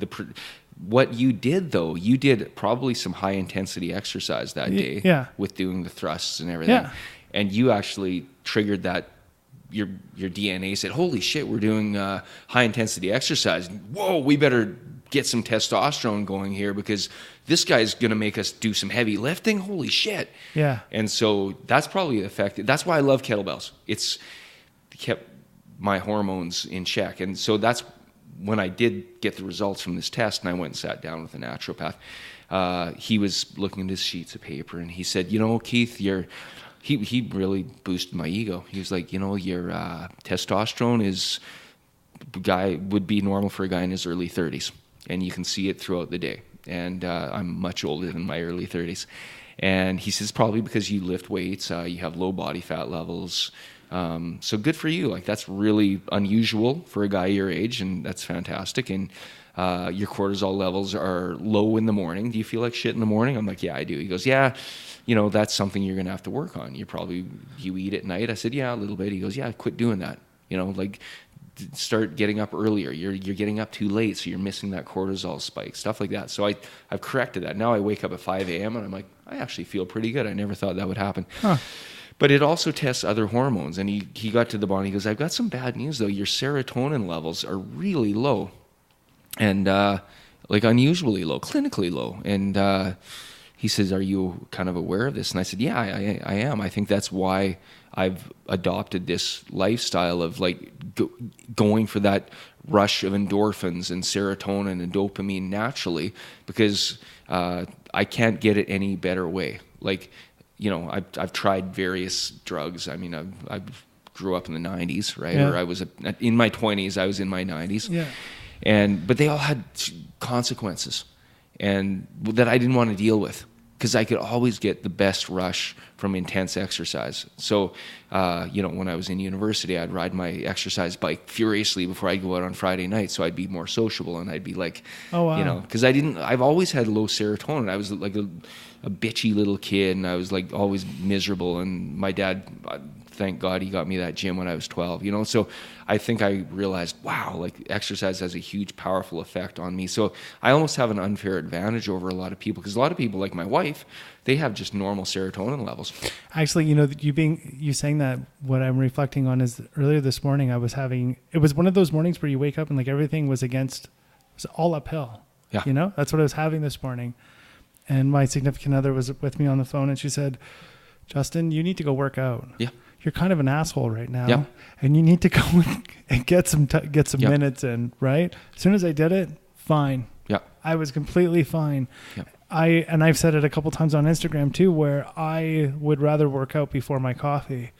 Speaker 2: What you did though, you did probably some high intensity exercise that day with doing the thrusts and everything.
Speaker 1: Yeah.
Speaker 2: And you actually triggered that. Your DNA said, holy shit, we're doing high intensity exercise. Whoa, we better get some testosterone going here because this guy's going to make us do some heavy lifting. Holy shit.
Speaker 1: Yeah. And
Speaker 2: so that's probably effective. That's why I love kettlebells. It's kept my hormones in check. And so that's when I did get the results from this test and I went and sat down with a naturopath. He was looking at his sheets of paper and he said, you know, Keith, he really boosted my ego. He was like, you know, your testosterone would be normal for a guy in his early 30s. And you can see it throughout the day. And I'm much older than my early 30s. And he says, probably because you lift weights, you have low body fat levels. So good for you. Like, that's really unusual for a guy your age, and that's fantastic. And your cortisol levels are low in the morning. Do you feel like shit in the morning? I'm like, yeah, I do. He goes, yeah, you know, that's something you're going to have to work on. You eat at night? I said, yeah, a little bit. He goes, yeah, quit doing that. You know, like, start getting up earlier. You're getting up too late, so you're missing that cortisol spike, stuff like that. So I've corrected that. Now I wake up at 5 a.m. and I'm like, I actually feel pretty good. I never thought that would happen. Huh. But it also tests other hormones. And he got to the bottom. He goes, I've got some bad news, though. Your serotonin levels are really low. And like unusually low, clinically low. And he says, are you kind of aware of this? And I said, yeah, I am. I think that's why I've adopted this lifestyle of like going for that rush of endorphins and serotonin and dopamine naturally, because I can't get it any better way. Like, you know, I've tried various drugs. I mean, I grew up in the 90s, right?
Speaker 1: Yeah.
Speaker 2: Or I was in my 20s. I was in my 90s.
Speaker 1: Yeah.
Speaker 2: But they all had consequences, and that I didn't want to deal with, because I could always get the best rush from intense exercise. So, you know, when I was in university, I'd ride my exercise bike furiously before I'd go out on Friday night, so I'd be more sociable, and I'd be like,
Speaker 1: oh, wow.
Speaker 2: You know, because I've always had low serotonin. I was like a bitchy little kid, and I was like always miserable, and my dad, thank God he got me that gym when I was 12, you know? So I think I realized, wow, like exercise has a huge, powerful effect on me. So I almost have an unfair advantage over a lot of people, because a lot of people, like my wife, they have just normal serotonin levels.
Speaker 1: Actually, you know, you saying that, what I'm reflecting on is earlier this morning, it was one of those mornings where you wake up and like everything was all uphill.
Speaker 2: Yeah.
Speaker 1: You know, that's what I was having this morning. And my significant other was with me on the phone and she said, Justin, you need to go work out. Yeah. You're kind of an asshole right now, and you need to go and get some minutes in, right? As soon as I did it, fine. Yeah. I was completely fine. Yeah. I've said it a couple times on Instagram too, where I would rather work out before my coffee.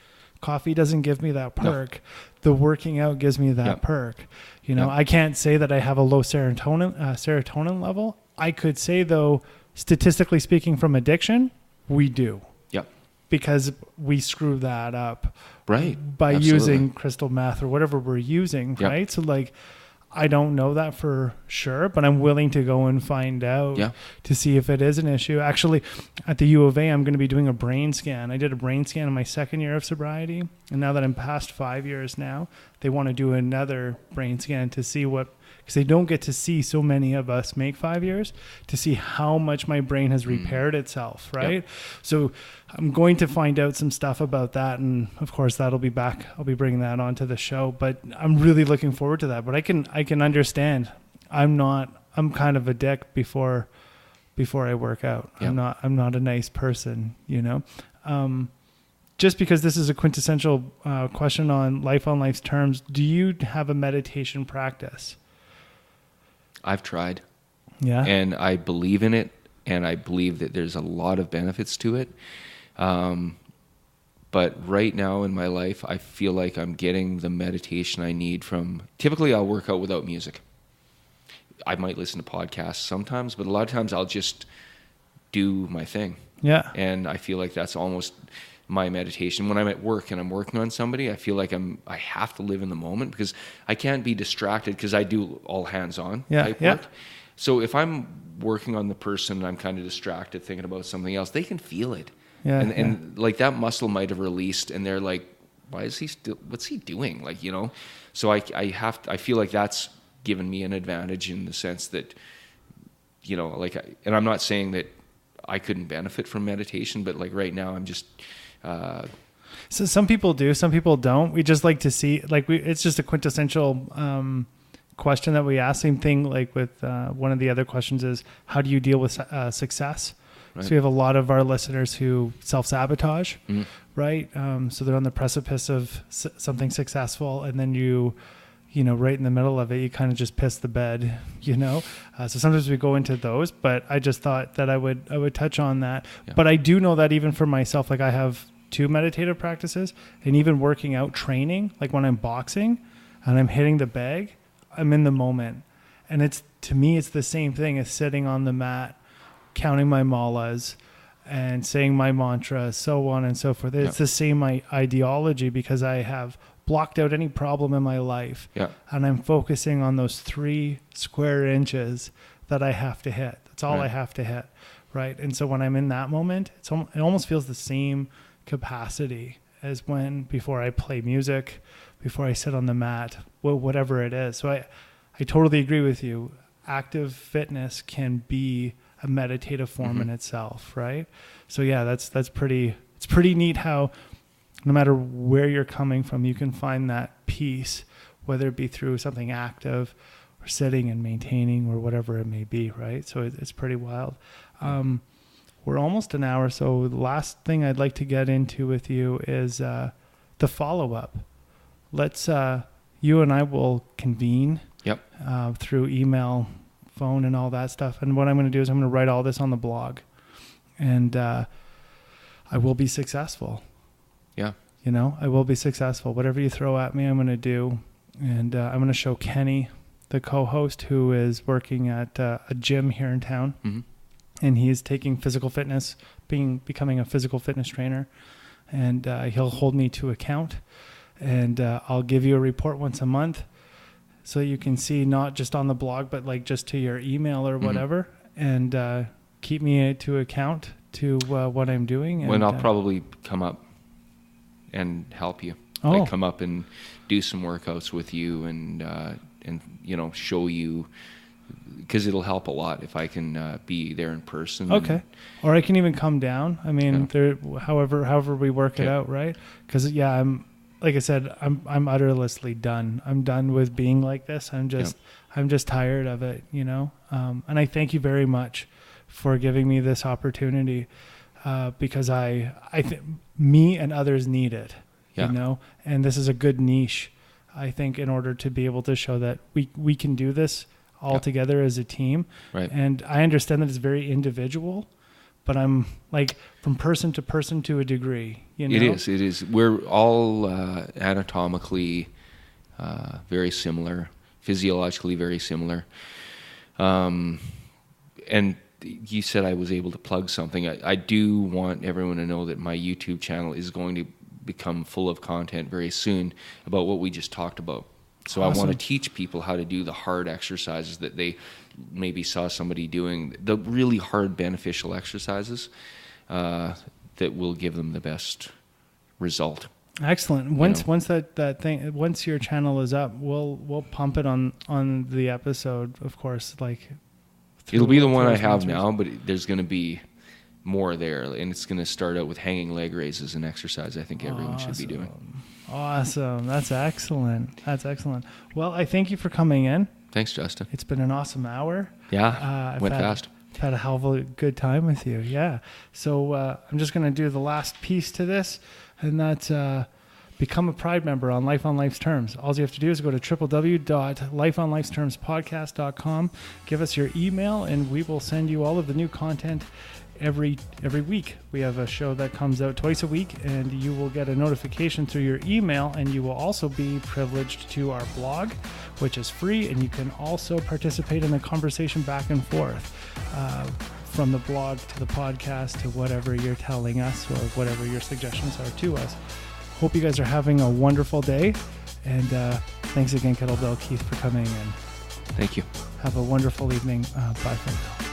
Speaker 1: Coffee doesn't give me that perk. No. The working out gives me that perk. You know, I can't say that I have a low serotonin level. I could say, though, statistically speaking, from addiction, we do. Because we screw that up by using crystal meth or whatever we're using, right? So like, I don't know that for sure, but I'm willing to go and find out to see if it is an issue. Actually, at the U of A, I'm going to be doing a brain scan. I did a brain scan in my second year of sobriety, and now that I'm past 5 years now, they want to do another brain scan to see because they don't get to see so many of us make 5 years, to see how much my brain has repaired itself, right? Yep. So I'm going to find out some stuff about that, and of course that'll be back. I'll be bringing that onto the show, but I'm really looking forward to that. But I can understand. I'm kind of a dick before before I work out.
Speaker 2: Yeah.
Speaker 1: I'm not a nice person, just because this is a quintessential question on life's terms. Do you have a meditation practice?
Speaker 2: I've tried.
Speaker 1: Yeah.
Speaker 2: And I believe in it, and I believe that there's a lot of benefits to it. But right now in my life, I feel like I'm getting the meditation I need from... Typically, I'll work out without music. I might listen to podcasts sometimes, but a lot of times I'll just do my thing.
Speaker 1: Yeah.
Speaker 2: And I feel like that's almost my meditation. When I'm at work and I'm working on somebody, I feel like I have to live in the moment because I can't be distracted because I do all hands-on type work. So if I'm working on the person and I'm kind of distracted thinking about something else, they can feel it.
Speaker 1: Yeah,
Speaker 2: and like that muscle might have released and they're like, why is he still, what's he doing? Like, so I feel like that's given me an advantage in the sense that, and I'm not saying that I couldn't benefit from meditation, but like right now I'm just,
Speaker 1: so some people do, some people don't. We just like to see, it's just a quintessential, question that we ask. Same thing like with, one of the other questions is, how do you deal with, success? Right. So we have a lot of our listeners who self-sabotage, right? So they're on the precipice of something successful, and then right in the middle of it, you kind of just piss the bed, So sometimes we go into those, but I just thought that I would touch on that. Yeah. But I do know that even for myself, like I have 2 meditative practices, and even working out training, like when I'm boxing and I'm hitting the bag, I'm in the moment. And to me, it's the same thing as sitting on the mat, counting my malas and saying my mantra, so on and so forth. It's the same ideology because I have blocked out any problem in my life. Yeah. And I'm focusing on those 3 square inches that I have to hit. That's all I have to hit. Right. And so when I'm in that moment, it almost feels the same capacity as before I play music, before I sit on the mat, whatever it is. So I totally agree with you. Active fitness can be a meditative form in itself, right? So yeah, it's pretty neat how no matter where you're coming from, you can find that peace, whether it be through something active or sitting and maintaining or whatever it may be, right? So it's pretty wild. We're almost an hour, so the last thing I'd like to get into with you is the follow-up. Let's you and I will convene through email, phone, and all that stuff. And what I'm going to do is I'm going to write all this on the blog, and I will be successful. Yeah. I will be successful. Whatever you throw at me, I'm going to do. And I'm going to show Kenny, the co-host, who is working at a gym here in town. Mm-hmm. And he's taking physical fitness, becoming a physical fitness trainer. And he'll hold me to account. And I'll give you a report once a month, so you can see not just on the blog, but like just to your email or whatever, and keep me to account to what I'm doing.
Speaker 2: When I'll probably come up and help you. Like come up and do some workouts with you and show you, because it'll help a lot if I can be there in person.
Speaker 1: Okay. Or I can even come down. I mean, however we work it out, right? Because like I said, I'm utterly done. I'm done with being like this. I'm just tired of it, and I thank you very much for giving me this opportunity, because I think me and others need it, and this is a good niche, I think, in order to be able to show that we can do this all together as a team. Right. And I understand that it's very individual, but I'm like from person to person to a degree. It
Speaker 2: is. We're all anatomically very similar, physiologically very similar. And you said I was able to plug something. I do want everyone to know that my YouTube channel is going to become full of content very soon about what we just talked about. So awesome. I want to teach people how to do the hard exercises that they maybe saw somebody doing, the really hard beneficial exercises that will give them the best result.
Speaker 1: Excellent. Once your channel is up, we'll pump it on the episode, of course. Like
Speaker 2: it'll be the one I have now, but there's going to be more there, and it's going to start out with hanging leg raises and exercise. I think everyone should be doing.
Speaker 1: Awesome. That's excellent. Well, I thank you for coming in.
Speaker 2: Thanks, Justin.
Speaker 1: It's been an awesome hour.
Speaker 2: Yeah, went fast.
Speaker 1: Had a hell of a good time with you. Yeah. So I'm just going to do the last piece to this, and that's become a Pride member on Life on Life's Terms. All you have to do is go to www.lifeonlifestermspodcast.com, give us your email, and we will send you all of the new content every week. We have a show that comes out twice a week, and you will get a notification through your email, and you will also be privileged to our blog, which is free, and you can also participate in the conversation back and forth from the blog to the podcast to whatever you're telling us or whatever your suggestions are to us. Hope you guys are having a wonderful day, and thanks again, Kettle Bell Keith, for coming in.
Speaker 2: Thank you.
Speaker 1: Have a wonderful evening. Bye for now.